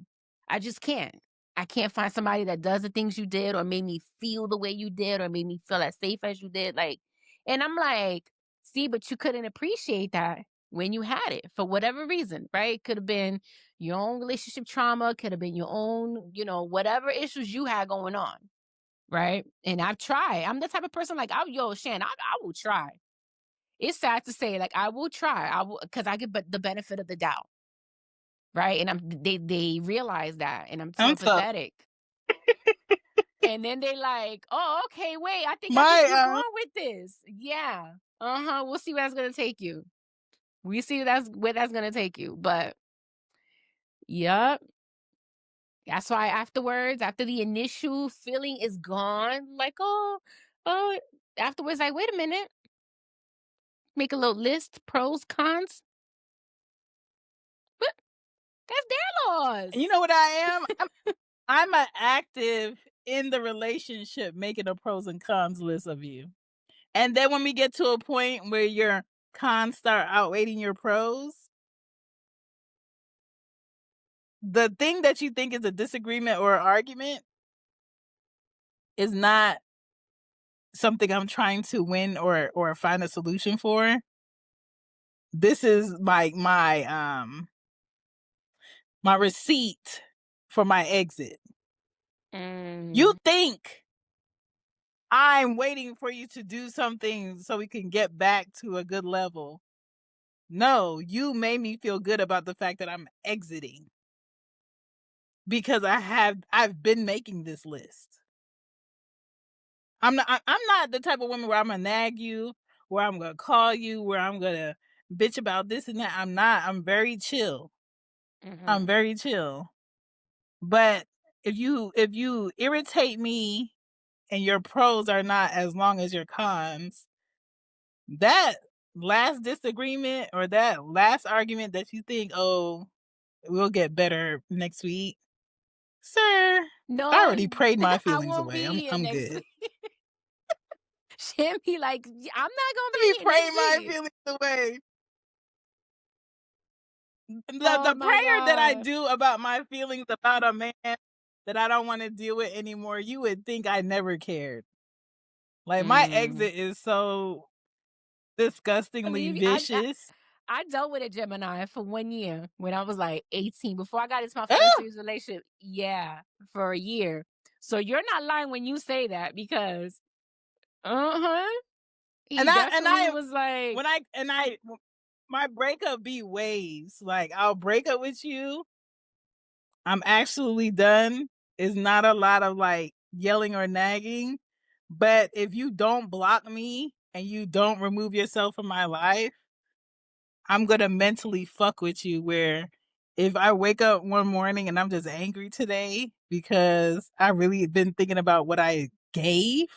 I just can't. I can't find somebody that does the things you did or made me feel the way you did or made me feel as safe as you did. Like, and I'm like, see, but you couldn't appreciate that when you had it for whatever reason, right? Could have been your own relationship trauma, could have been your own, whatever issues you had going on. Right? And I've tried. I'm the type of person like, Shan, I will try. It's sad to say, like, I will try. I will, because I get but the benefit of the doubt, right? And they realize that, and I'm so I'm so empathetic. And then they like, oh, okay, wait, I can my keep going with this. Yeah. Uh-huh. We'll see where that's gonna take you. We see where that's gonna take you. But yep. That's why afterwards, after the initial feeling is gone, like, oh, afterwards, like, wait a minute. Make a little list, pros, cons. But that's their you laws. know what I am? I'm a active in the relationship making a pros and cons list of you. And then when we get to a point where your cons start outweighing your pros, the thing that you think is a disagreement or an argument is not something I'm trying to win or find a solution for. This is like my receipt for my exit. You Mm, think I'm waiting for you to do something so we can get back to a good level. No, you made me feel good about the fact that I'm exiting because I've been making this list. I'm not the type of woman where I'm gonna nag you, where I'm gonna call you, where I'm gonna bitch about this and that. I'm not. I'm very chill. I'm mhm. very chill. But if you irritate me and your pros are not as long as your cons, that last disagreement or that last argument that you think, oh, we'll get better next week, sir, I No, already prayed my I feelings won't away. be here I'm next good. week. She'll be like, I'm not gonna Let be me here pray next my week. feelings away. The Oh my prayer that I God. do about my feelings about a man that I don't want to deal with anymore, you would think I never cared. Like my Mm. exit is so disgustingly Believe you, vicious. I dealt with a Gemini for 1 year when I was like 18. Before I got into my first Ah! serious relationship, yeah, for a year. So you're not lying when you say that because, uh-huh, he definitely And I was like, when I my breakup be waves. Like I'll break up with you. I'm actually done. It's not a lot of like yelling or nagging. But if you don't block me and you don't remove yourself from my life, I'm gonna mentally fuck with you where if I wake up one morning and I'm just angry today because I really been thinking about what I gave,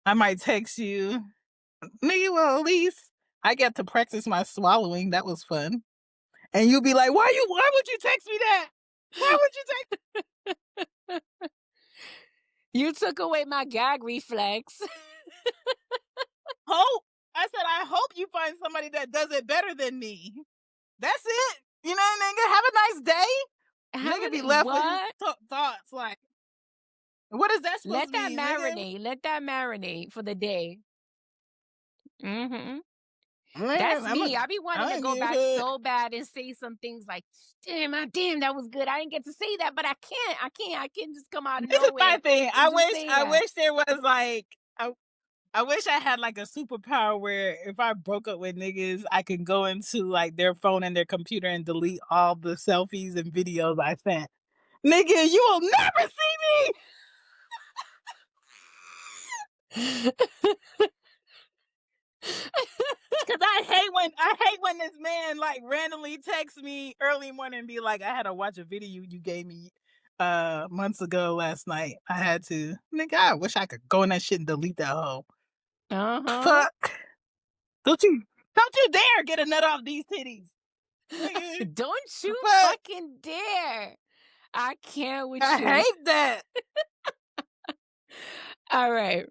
I might text you, nigga, well, at least I get to practice my swallowing. That was fun. And you'll be like, why would you text me that? Why would you text you took away my gag reflex. hope? I said, I hope you find somebody that does it better than me. That's it. You know, nigga, have a nice day. Nigga be left with his What? thoughts like, what is that supposed Let to that mean, nigga? marinate. Let that marinate for the day. Mhm. Man, That's me. I be I wanting to don't go give a back shit. so bad and say some things like, damn, that was good. I didn't get to say that, but I can't. I can't just come out of This is my nowhere thing. and just say I that. wish there was like I wish I had like a superpower where if I broke up with niggas, I could go into like their phone and their computer and delete all the selfies and videos I sent. Nigga, you will never see me. Cause I hate when this man like randomly texts me early morning and be like, I had to watch a video you gave me months ago last night. I had to. Nigga, I wish I could go in that shit and delete that hoe. Uh-huh. Fuck. Don't you don't you dare get a nut off these titties. Nigga. Don't you Fuck. fucking dare. I can't with I you. hate that. All right.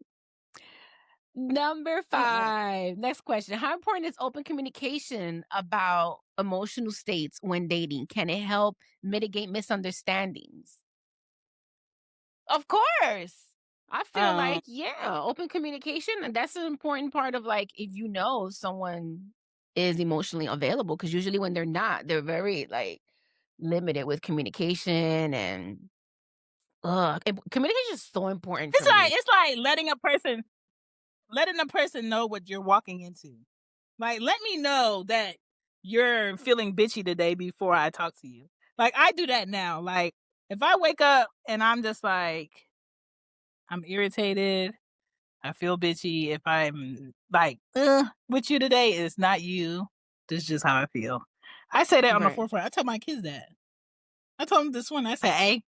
Number Mm-mm. 5. Next question. How important is open communication about emotional states when dating? Can it help mitigate misunderstandings? Of course. I feel Um, like, yeah, open communication, and that's an important part of like if you know someone is emotionally available, because usually when they're not, they're very like limited with communication and communication is so important for me. it's like letting a person know what you're walking into. Like, let me know that you're feeling bitchy today before I talk to you. Like, I do that now. Like, if I wake up and I'm just like, I'm irritated, I feel bitchy. If I'm like, with you today, it's not you. This is just how I feel. I say that on the Right. forefront. I tell my kids that. I told them this one. I said, hey,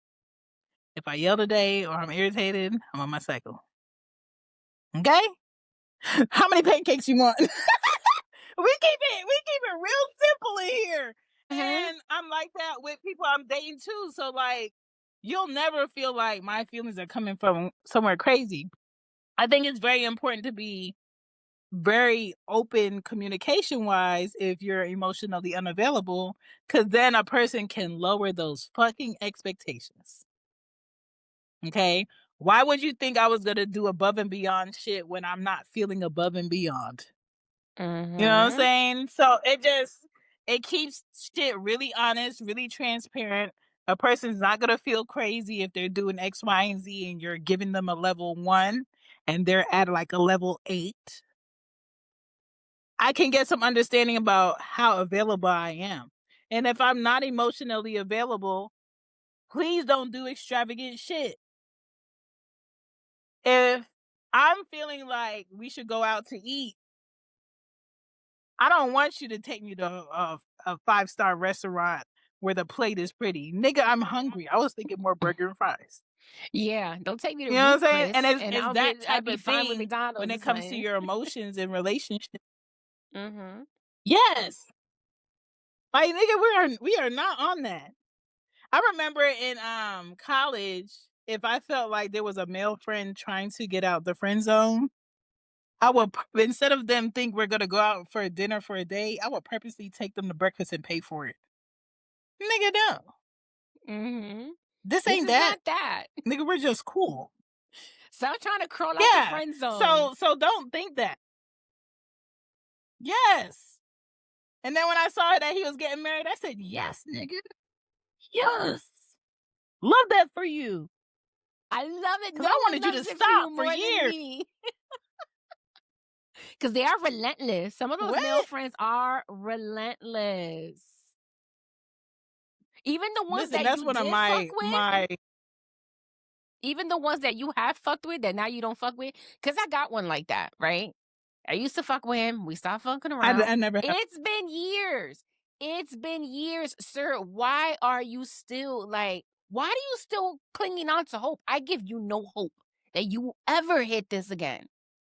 if I yell today or I'm irritated, I'm on my cycle. Okay? How many pancakes you want? We keep it real simple in here. Mhm. And I'm like that with people I'm dating too. So like you'll never feel like my feelings are coming from somewhere crazy. I think it's very important to be very open communication wise if you're emotionally unavailable, because then a person can lower those fucking expectations. Okay. Why would you think I was gonna do above and beyond shit when I'm not feeling above and beyond? You know what I'm Mhm. saying? So it keeps shit really honest, really transparent. A person's not gonna feel crazy if they're doing X, Y, and Z and you're giving them a level 1 and they're at like a level 8. I can get some understanding about how available I am. And if I'm not emotionally available, please don't do extravagant shit. If I'm feeling like we should go out to eat, I don't want you to take me to a five-star restaurant where the plate is pretty. Nigga, I'm hungry. I was thinking more burger and fries. Yeah, don't take me to You know what I'm Ruth saying? And Chris and it's I'll that be type of fine with thing when McDonald's or it comes to something. your emotions and relationships. Mhm. Yes. Like nigga, we are not on that. I remember in college, if I felt like there was a male friend trying to get out the friend zone, I would instead of them think we're gonna go out for a dinner for a day, I would purposely take them to breakfast and pay for it. Nigga, no. Mhm. This This ain't is that. not that. Nigga, we're just cool. Stop trying to crawl out the Yeah. friend zone. So don't think that. Yes. And then when I saw that he was getting married, I said, yes, nigga. Yes. Love that for you. I love it. Cause No I one wanted you to loves it for you stop for more than years. me. Because they are relentless. Some of those male What? friends are relentless. Even the ones Listen, that that's you one of did fuck my with, my even the ones that you have fucked with that now you don't fuck with. Because I got one like that, right? I used to fuck with him. We stopped fucking around. I never have It's been years. It's been years, sir. Why are you still like, why are you still clinging on to hope? I give you no hope that you will ever hit this again.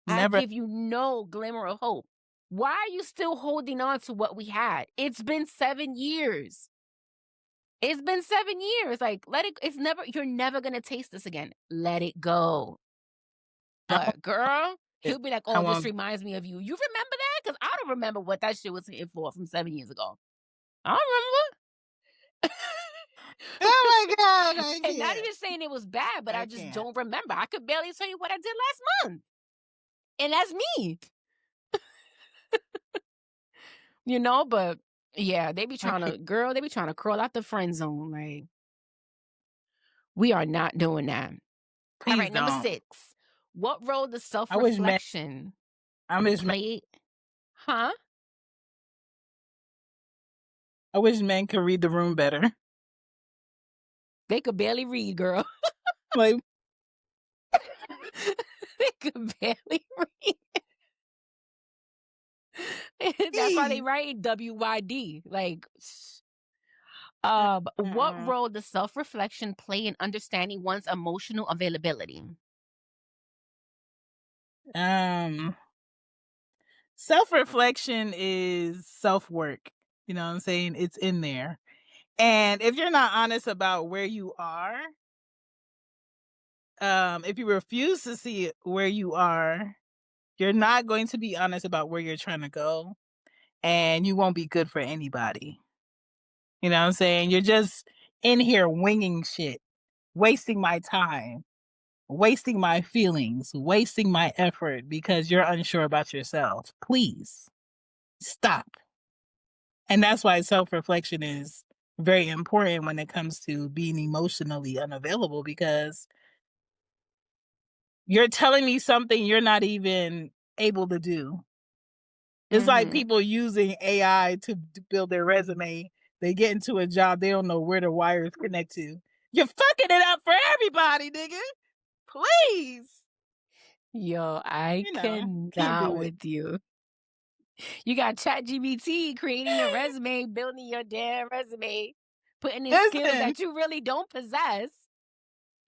I never give you no glimmer of hope. Why are you still holding on to what we had? It's been 7 years. It's been 7 years. Like, let it, it's never, you're never going to taste this again. Let it go. I won't Girl, do he'll it. be like, I "Oh, this won't. reminds me of you. You remember that? Because I don't remember what that shit was hitting for from 7 years ago. I don't Oh remember." my god, I And not can't. even saying it was bad, but I I just can't. don't remember. I could barely tell you what I did last month. And that's me, but yeah, they be I trying can't. to, girl, they be trying to crawl out the friend zone. Like, we are not doing that. All Please right, number don't. 6. What role does I wish men self-reflection I wish men play? Huh? I wish men could read the room better. They could barely read, girl. Like, They could barely read. That's why they please. write WYD. Like, What Mm-mm. role does self-reflection play in understanding one's emotional availability? Um, self-reflection is self-work. You know what I'm saying? It's in there. And if you're not honest about where you are, if you refuse to see it where you are, you're not going to be honest about where you're trying to go, and you won't be good for anybody. You know what I'm saying? You're just in here winging shit, wasting my time, wasting my feelings, wasting my effort because you're unsure about yourself. Please stop. And that's why self reflection is very important when it comes to being emotionally unavailable because you're telling me something you're not even able to do. It's like Mhm. people using AI to build their resume. They get into a job, they don't know where the wires connect to. You're fucking it up for everybody, nigga. Please. Yo, I You know, can't cannot do it. with you. You got ChatGPT creating your resume, building your damn resume, putting in skills Listen, that you really don't possess,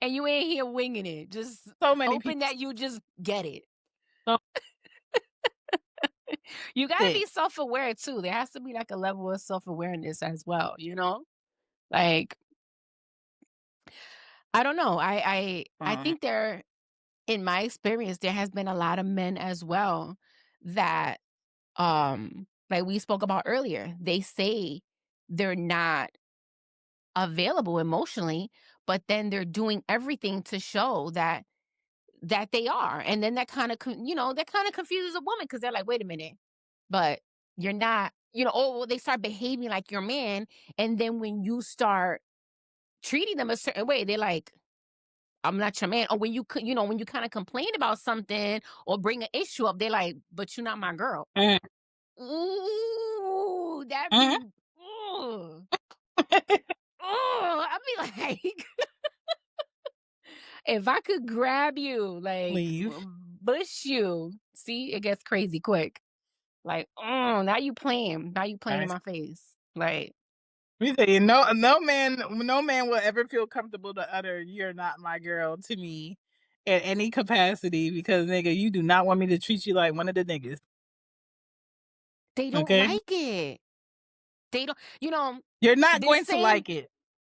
and you ain't here winging it, just so many hoping people that you just get it. so You gotta sick. be self-aware too. There has to be like a level of self-awareness as well, you know? Like, I don't know. I Uh, think there in my experience, there has been a lot of men as well that like we spoke about earlier, they say they're not available emotionally, but then they're doing everything to show that they are. And then that kind of that kind of confuses a woman because they're like, wait a minute, but you're not, oh well, they start behaving like your man. And then when you start treating them a certain way, they're like, I'm not your man. Or when when you kind of complain about something or bring an issue up, they're like, but you're not my girl. mm, Ooh, that mm. be ooh. Oh, I'd be like, if I could grab you, like, Leave. bush you. See, it gets crazy quick. Like, now you playing. Now you playing in Nice. my face. Like, Let me tell you, no man will ever feel comfortable to utter "You're not my girl" to me in any capacity because nigga, you do not want me to treat you like one of the niggas. they don't Okay? like it. They don't, You're not this going to same like it.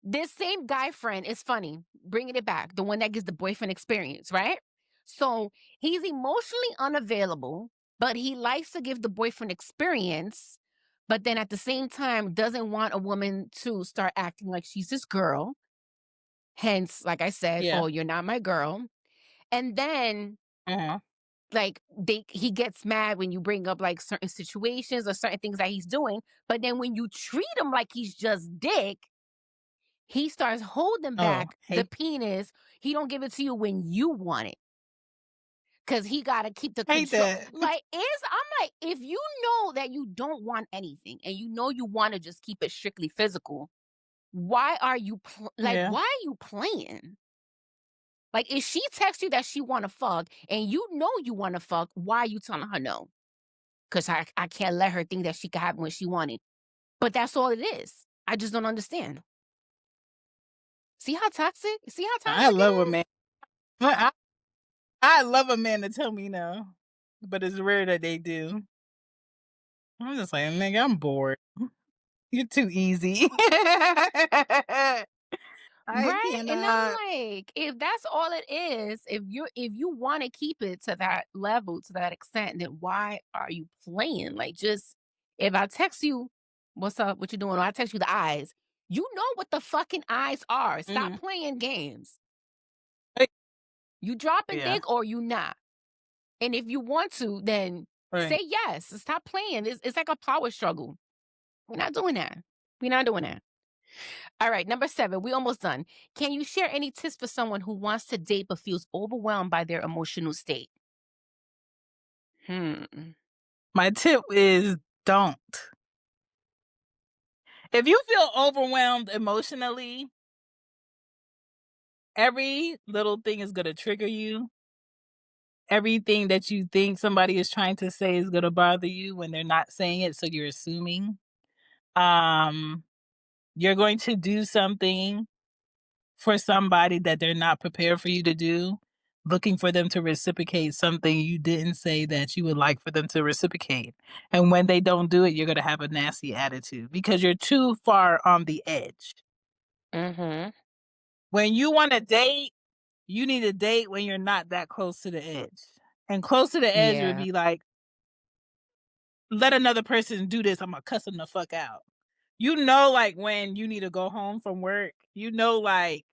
this same guy friend is funny, bringing it back, the one that gives the boyfriend experience, right? So he's emotionally unavailable, but he likes to give the boyfriend experience, but then at the same time doesn't want a woman to start acting like she's his girl. Hence, like I said, Yeah. oh, you're not my girl. And then Uh-huh. like he gets mad when you bring up like certain situations or certain things that he's doing, but then when you treat him like he's just dick, he starts holding Oh, back the hate penis. He don't give it to you when you want it, cause he gotta keep the hate control. that. Like, I'm like, if you know that you don't want anything and you know you wanna just keep it strictly physical, why are you Yeah. why are you playing? Like, if she texts you that she wanna fuck and you know you wanna fuck, why are you telling her no? Cause I can't let her think that she can have what she wanted. But that's all it is. I just don't understand. See how toxic? See how I toxic love a it man. is? I I love a man to tell me no, but it's rare that they do. I'm just like, "Nigga, I'm bored. You're too easy." I Right? And cannot. I'm like, if that's all it is, if you want to keep it to that level, to that extent, then why are you playing? Like, just if I text you, what's up? What you doing? Or I text you the eyes. You know what the fucking eyes are. Stop Mhm. playing games. Right. You dropping Yeah, dick or you not? And if you want to, then right. say yes. Stop playing. It's like a power struggle. We're not doing that. We're not doing that. All right, number 7, we almost done. Can you share any tips for someone who wants to date but feels overwhelmed by their emotional state? Hmm. My tip is don't. If you feel overwhelmed emotionally, every little thing is gonna trigger you. Everything that you think somebody is trying to say is gonna bother you when they're not saying it, so you're assuming. Um, you're going to do something for somebody that they're not prepared for you to do, looking for them to reciprocate something you didn't say that you would like for them to reciprocate. And when they don't do it, you're going to have a nasty attitude because you're too far on the edge. Mhm. When you want to date, you need to date when you're not that close to the edge. And close to the edge would Yeah. be like, let another person do this, I'm gonna cuss them the fuck out. You know, like when you need to go home from work, you know, like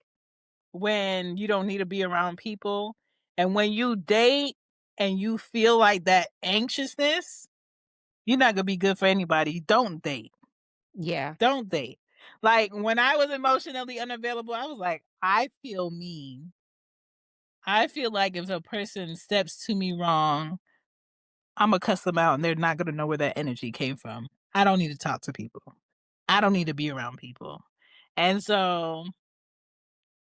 when you don't need to be around people. And when you date and you feel like that anxiousness, you're not gonna be good for anybody. Don't date. Yeah. Don't date. Like when I was emotionally unavailable, I was like, I feel mean. I feel like if a person steps to me wrong, I'm gonna cuss them out and they're not gonna know where that energy came from. I don't need to talk to people. I don't need to be around people. And so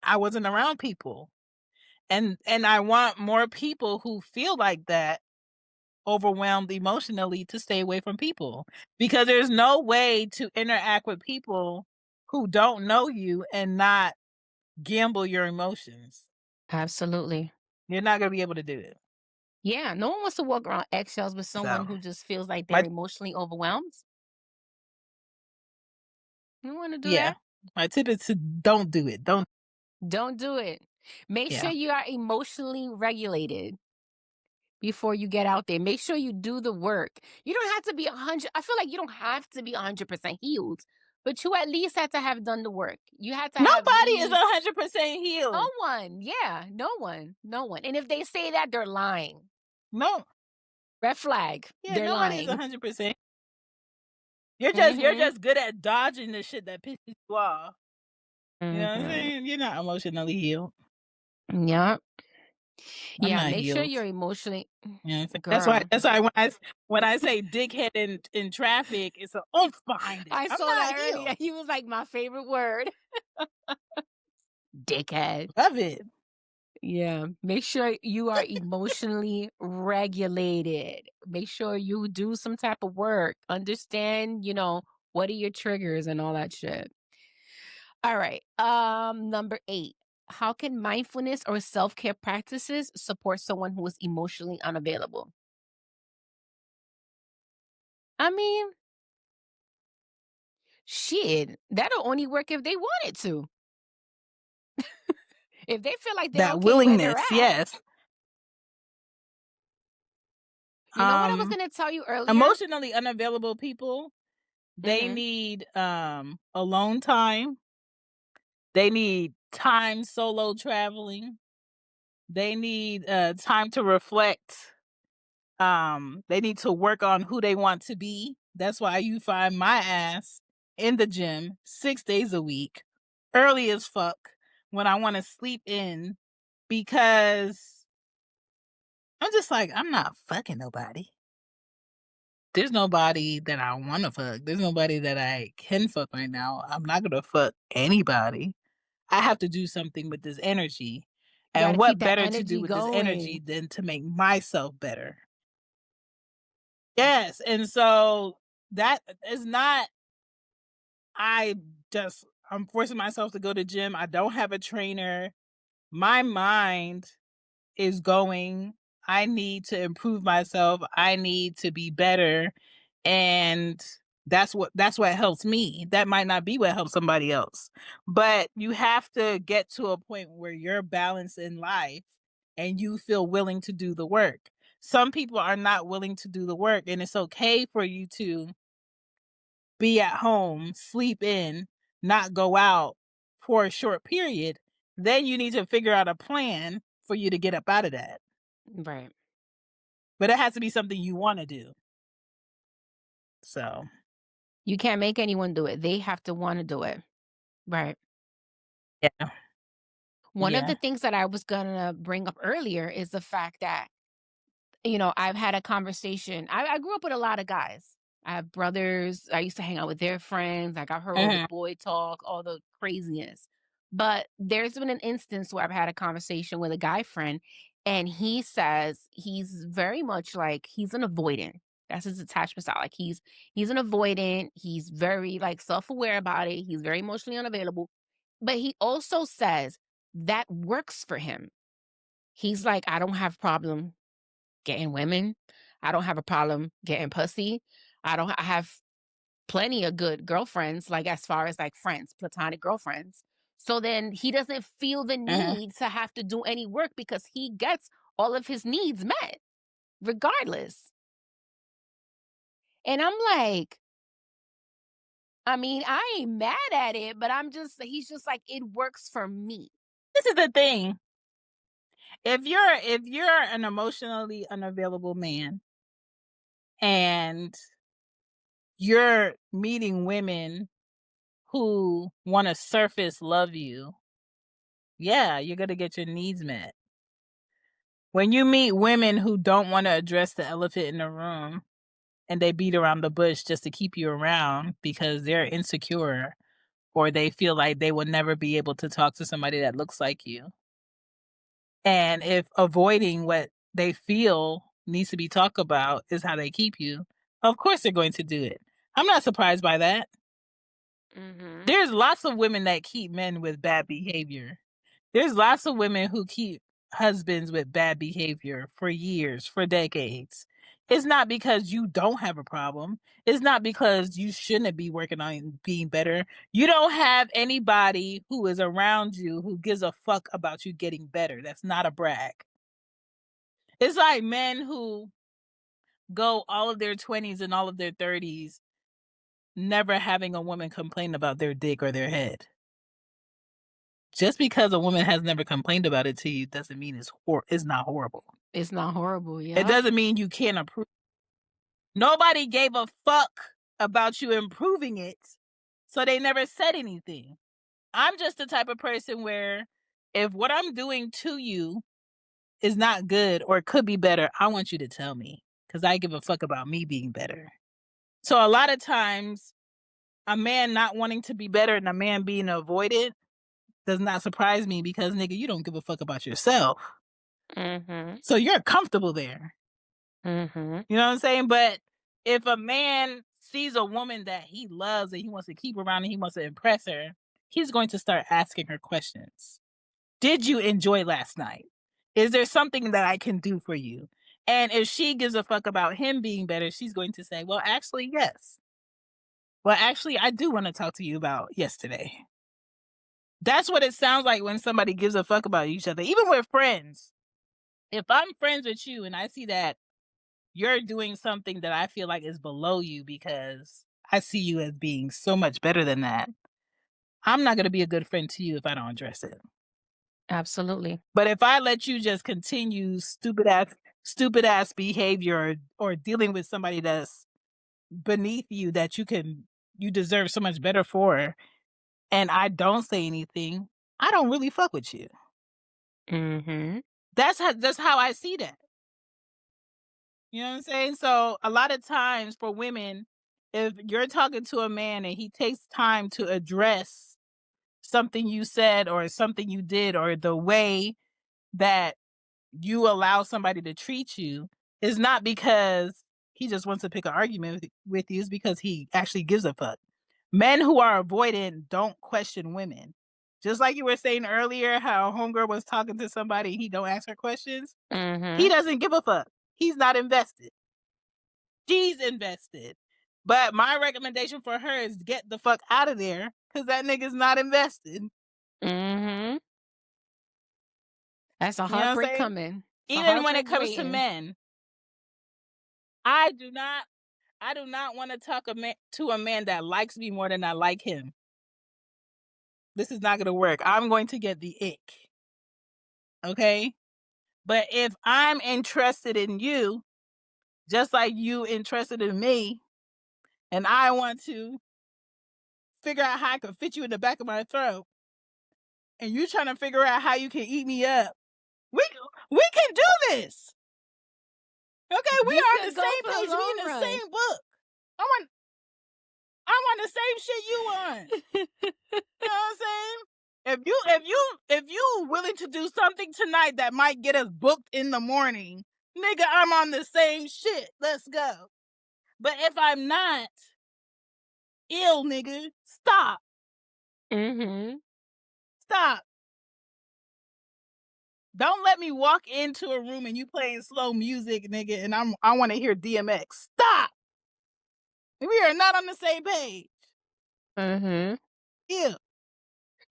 I wasn't around people. And I want more people who feel like that, overwhelmed emotionally, to stay away from people. Because there's no way to interact with people who don't know you and not gamble your emotions. Absolutely. You're not gonna be able to do it. Yeah, no one wants to walk around eggshells with someone So who just feels like they're my emotionally overwhelmed. You don't wanna do yeah. that. My tip is to don't do it. Don't Don't do it. Make sure yeah. you are emotionally regulated before you get out there. Make sure you do the work. You don't have to be 100. I feel like you don't have to be 100% healed, but you at least have to have done the work. You had to have Nobody is least 100% no healed. one. Yeah, no one. No one. And if they say that, they're lying. No. Red flag. Yeah, They're nobody is lying. 100%. You're Mhm. just good at dodging the shit that pisses you off. You know what I'm Mhm. saying? You're not emotionally healed. Yep. I'm Yeah, not make sure healed. you're emotionally You know what I'm saying? girl. That's why when I say dickhead in traffic, it's a oomph behind it. I I'm saw not that earlier. healed. He was like my favorite word. Dickhead. Love it. Yeah. Make sure you are emotionally regulated. Make sure you do some type of work. Understand, what are your triggers and all that shit. All right. Number 8. How can mindfulness or self-care practices support someone who is emotionally unavailable? I mean, shit, that'll only work if they wanted to. If they feel like they're That okay where they're willingness, at. yes. You know what I was Um, gonna tell you earlier? Emotionally unavailable people, they Mhm. need alone time. They need time solo traveling. They need time to reflect. They need to work on who they want to be. That's why you find my ass in the gym 6 days a week, early as fuck, when I want to sleep in, because I'm just like, I'm not fucking nobody. There's nobody that I want to fuck. There's nobody that I can fuck right now. I'm not gonna fuck anybody. I have to do something with this energy. You And gotta keep what that better to do energy with this energy going. than to make myself better? Yes. And so that is not, I just, I'm forcing myself to go to gym. I don't have a trainer. My mind is going, I need to improve myself. I need to be better. And that's what helps me. That might not be what helps somebody else. But you have to get to a point where you're balanced in life and you feel willing to do the work. Some people are not willing to do the work, and it's okay for you to be at home, sleep in, not go out for a short period. Then you need to figure out a plan for you to get up out of that. Right. But it has to be something you want to do. So, You can't make anyone do it. They have to wanna do it. Right. yeah. One of Yeah. the things that I was gonna bring up earlier is the fact that, I've had a conversation. I grew up with a lot of guys. I have brothers. I used to hang out with their friends. Like I've heard all the Mhm. boy talk, all the craziness. But there's been an instance where I've had a conversation with a guy friend, and he says he's very much like he's an avoidant. That's his attachment style. Like he's an avoidant. He's very like self-aware about it. He's very emotionally unavailable. But he also says that works for him. He's like, I don't have problem getting women. I don't have a problem getting pussy. I have plenty of good girlfriends, like as far as like friends, platonic girlfriends. So then he doesn't feel the Uh-huh. need to have to do any work because he gets all of his needs met regardless. And I'm like, I mean, I ain't mad at it, but he's just like, it works for me. This is the thing. If you're an emotionally unavailable man and you're meeting women who want to surface love you, yeah, you're going to get your needs met. When you meet women who don't want to address the elephant in the room and they beat around the bush just to keep you around because they're insecure or they feel like they will never be able to talk to somebody that looks like you. And if avoiding what they feel needs to be talked about is how they keep you, of course they're going to do it. I'm not surprised by that. Mm-hmm. There's lots of women that keep men with bad behavior. There's lots of women who keep husbands with bad behavior for years, for decades. It's not because you don't have a problem. It's not because you shouldn't be working on being better. You don't have anybody who is around you who gives a fuck about you getting better. That's not a brag. It's like men who go all of their 20s and all of their 30s never having a woman complain about their dick or their head. Just because a woman has never complained about it to you doesn't mean it's not horrible. It's not horrible. It Yep. doesn't mean you can't improve. Nobody gave a fuck about you improving it, so they never said anything. I'm just the type of person where if what I'm doing to you is not good or it could be better, I want you to tell me because I give a fuck about me being better. So a lot of times, a man not wanting to be better and a man being avoidant does not surprise me because, nigga, you don't give a fuck about yourself. Mm-hmm. So you're comfortable there. Mm-hmm. You know what I'm saying? But if a man sees a woman that he loves and he wants to keep around and he wants to impress her, he's going to start asking her questions. Did you enjoy last night? Is there something that I can do for you? And if she gives a fuck about him being better, she's going to say, well, actually, yes. Well, actually, I do want to talk to you about yesterday. That's what it sounds like when somebody gives a fuck about each other, even with friends. If I'm friends with you and I see that you're doing something that I feel like is below you because I see you as being so much better than that, I'm not going to be a good friend to you if I don't address it. Absolutely. But if I let you just continue stupid ass behavior or dealing with somebody that's beneath you that you deserve so much better for, and I don't say anything, I don't really fuck with you. Mm-hmm. That's how I see that. You know what I'm saying? So a lot of times for women, if you're talking to a man and he takes time to address something you said or something you did or the way that you allow somebody to treat you, is not because he just wants to pick an argument with you, it's because he actually gives a fuck. Men who are avoidant don't question women. Just like you were saying earlier, how homegirl was talking to somebody, he don't ask her questions. He Mm-hmm. doesn't give a fuck. He's not invested. She's invested. But my recommendation for her is get the fuck out of there because that nigga's not invested. Mm-hmm. That's a You know what I'm heartbreak saying? coming. It's a Even when it heartbreak comes to waiting. men, I do not want to talk to a man that likes me more than I like him. This is not going to work. I'm going to get the ick. Okay? But if I'm interested in you, just like you interested in me, and I want to figure out how I can fit you in the back of my throat, and you trying to figure out how you can eat me up, we we can do this. Okay, we This are on the could go same for the page. We long in the run. same book. I'm on the same shit you on. You know what I'm saying? If you willing to do something tonight that might get us booked in the morning, nigga, I'm on the same shit. Let's go. But if I'm not ill, nigga, stop. Mhm. Stop. Don't let me walk into a room and you playing slow music, nigga, and I want to hear DMX. Stop. We are not on the same page. Mhm. Yeah.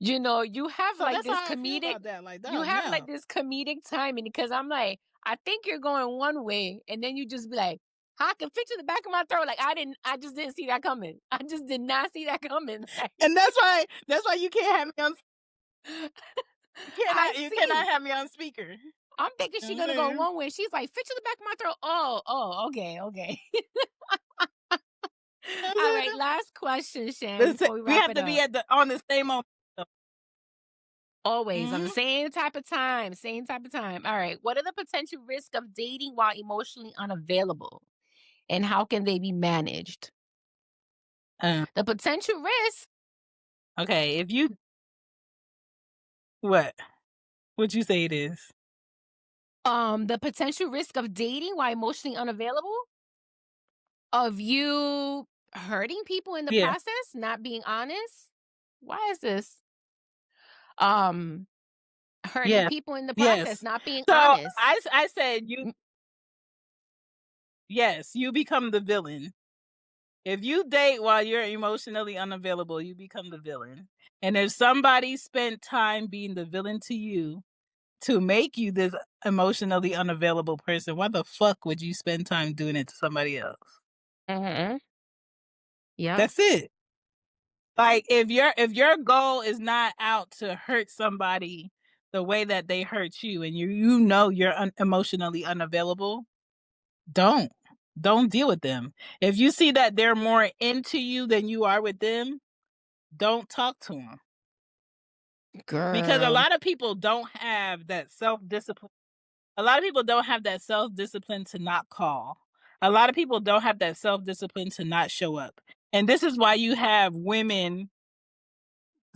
You know, you have So like that's this how I feel comedic about that. Like, you dog, have like no. this comedic timing because I'm like, I think you're going one way, and then you just be like, I can picture the back of my throat. Like I just didn't see that coming. I just did not see that coming. Like, And that's why you can't have me on I you cannot see. have me on speaker. You I'm thinking know she's what I'm gonna go saying? one way. She's like, picture the back of my throat. Oh, okay, okay. You know All what I'm right, saying? last question, Shan, before we We wrap have it to be up. at the on the same moment. Always on the Mm-hmm. same type of time, same type of time. All right. What are the potential risks of dating while emotionally unavailable? And how can they be managed? Uh, The potential risk, okay, if you what? What you say it is? the potential risk of dating while emotionally unavailable, of you hurting people in the Yeah. process, not being honest. Why is this? Um, hurting Yeah. people in the process, Yes. not being So honest. I said you Mm, yes, you become the villain. If you date while you're emotionally unavailable, you become the villain. And if somebody spent time being the villain to you to make you this emotionally unavailable person, why the fuck would you spend time doing it to somebody else? mhm. Yep. That's it. Like if your goal is not out to hurt somebody the way that they hurt you and you know you're emotionally unavailable, don't. Don't deal with them. If you see that they're more into you than you are with them, don't talk to them. Because a Girl. lot of people don't have that self-discipline. A lot of people don't have that self-discipline to not call. A lot of people don't have that self-discipline to not show up. And this is why you have women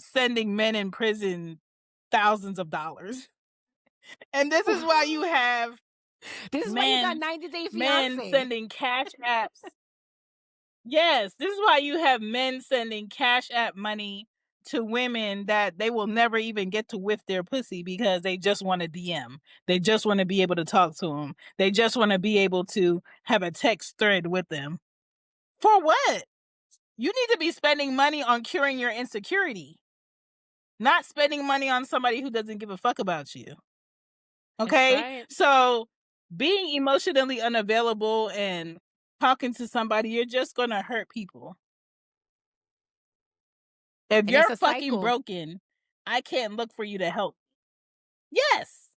sending men in prison thousands of dollars. And this is why you have This is why you got men 90 Day men Fiance. sending cash apps. Yes, this is why you have men sending cash app money to women that they will never even get to whiff their pussy because they just want to DM. They just want to be able to talk to them. They just want to be able to have a text thread with them. For what? You need to be spending money on curing your insecurity, not spending money on somebody who doesn't give a fuck about you. That's Okay? right. So, being emotionally unavailable and talking to somebody, you're just going to hurt people. If And it's you're a fucking cycle. broken, I can't look for you to help. Yes.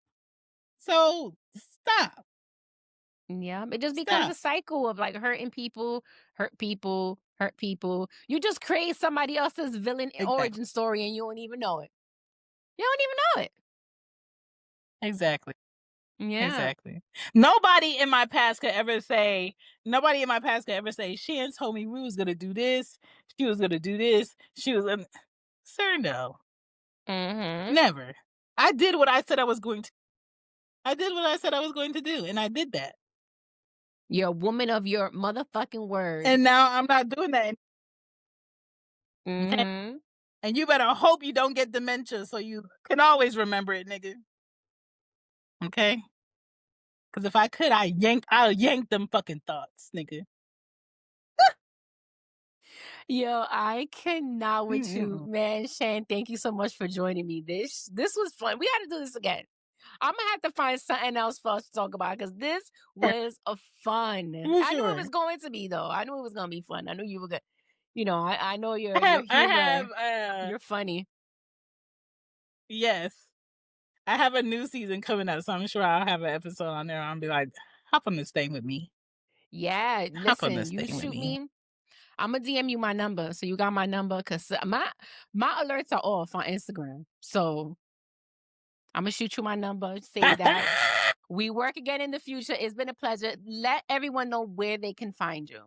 So stop. Yeah, it just becomes a Stop. cycle of like hurting people, hurt people, hurt people. You just create somebody else's villain Exactly. origin story and you don't even know it. You don't even know it. Exactly. Yeah. Exactly. Nobody in my past could ever say, nobody in my past could ever say, Shan told me we was gonna do this. She was gonna do this. She was gonna Sir, no. Mhm. Never. I did what I said I was going to. I did what I said I was going to do, and I did that. You're a woman of your motherfucking word. And now I'm not doing that. Okay. Mhm. And you better hope you don't get dementia so you can always remember it, nigga. Okay? Because if I could, I'll yank them fucking thoughts, nigga. Yo, I cannot with you, Mm-mm. man. Shane, thank you so much for joining me. This was fun. We got to do this again. I'm gonna have to find something else for us to talk about because this was a fun. For I knew it sure. was going to be though. I knew it was gonna be fun. I knew you were good. You know, I know your I humor. have, You're funny. yes. I have a new season coming up, so I'm sure I'll have an episode on there. I'll be like, hop on this thing with me. Yeah, Hop on listen, this you thing with shoot me. me. I'm gonna DM you my number, so you got my number. Cause my alerts are off on Instagram, so I'm gonna shoot you my number. Save that. We work again in the future. It's been a pleasure. Let everyone know where they can find you.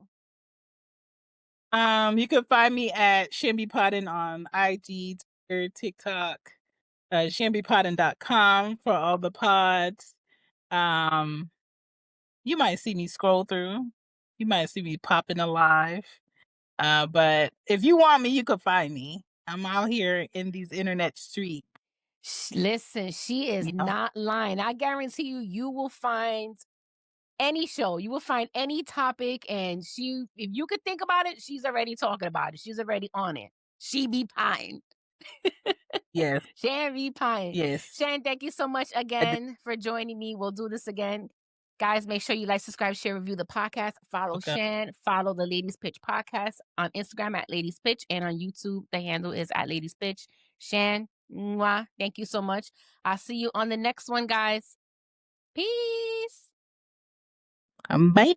You can find me at Shambi Potting on IG, Twitter, TikTok, shambipotting.com for all the pods. Um, you might see me scroll through. You might see me popping alive. But if you want me, you could find me. I'm out here in these internet streets. Listen, she is Yeah. not lying. I guarantee you, you will find any show, you will find any topic, and if you could think about it, she's already talking about it. She's already on it. She be pine. Yes. Shan be pine. Yes. Shan, thank you so much I do. again for joining me. We'll do this again. Guys, make sure you like, subscribe, share, review the podcast. Follow Okay. Shan. Follow the Ladies Pitch podcast on Instagram at Ladies Pitch, and on YouTube, the handle is at Ladies Pitch. Shan, mwah, thank you so much. I'll see you on the next one, guys. Peace. Bye.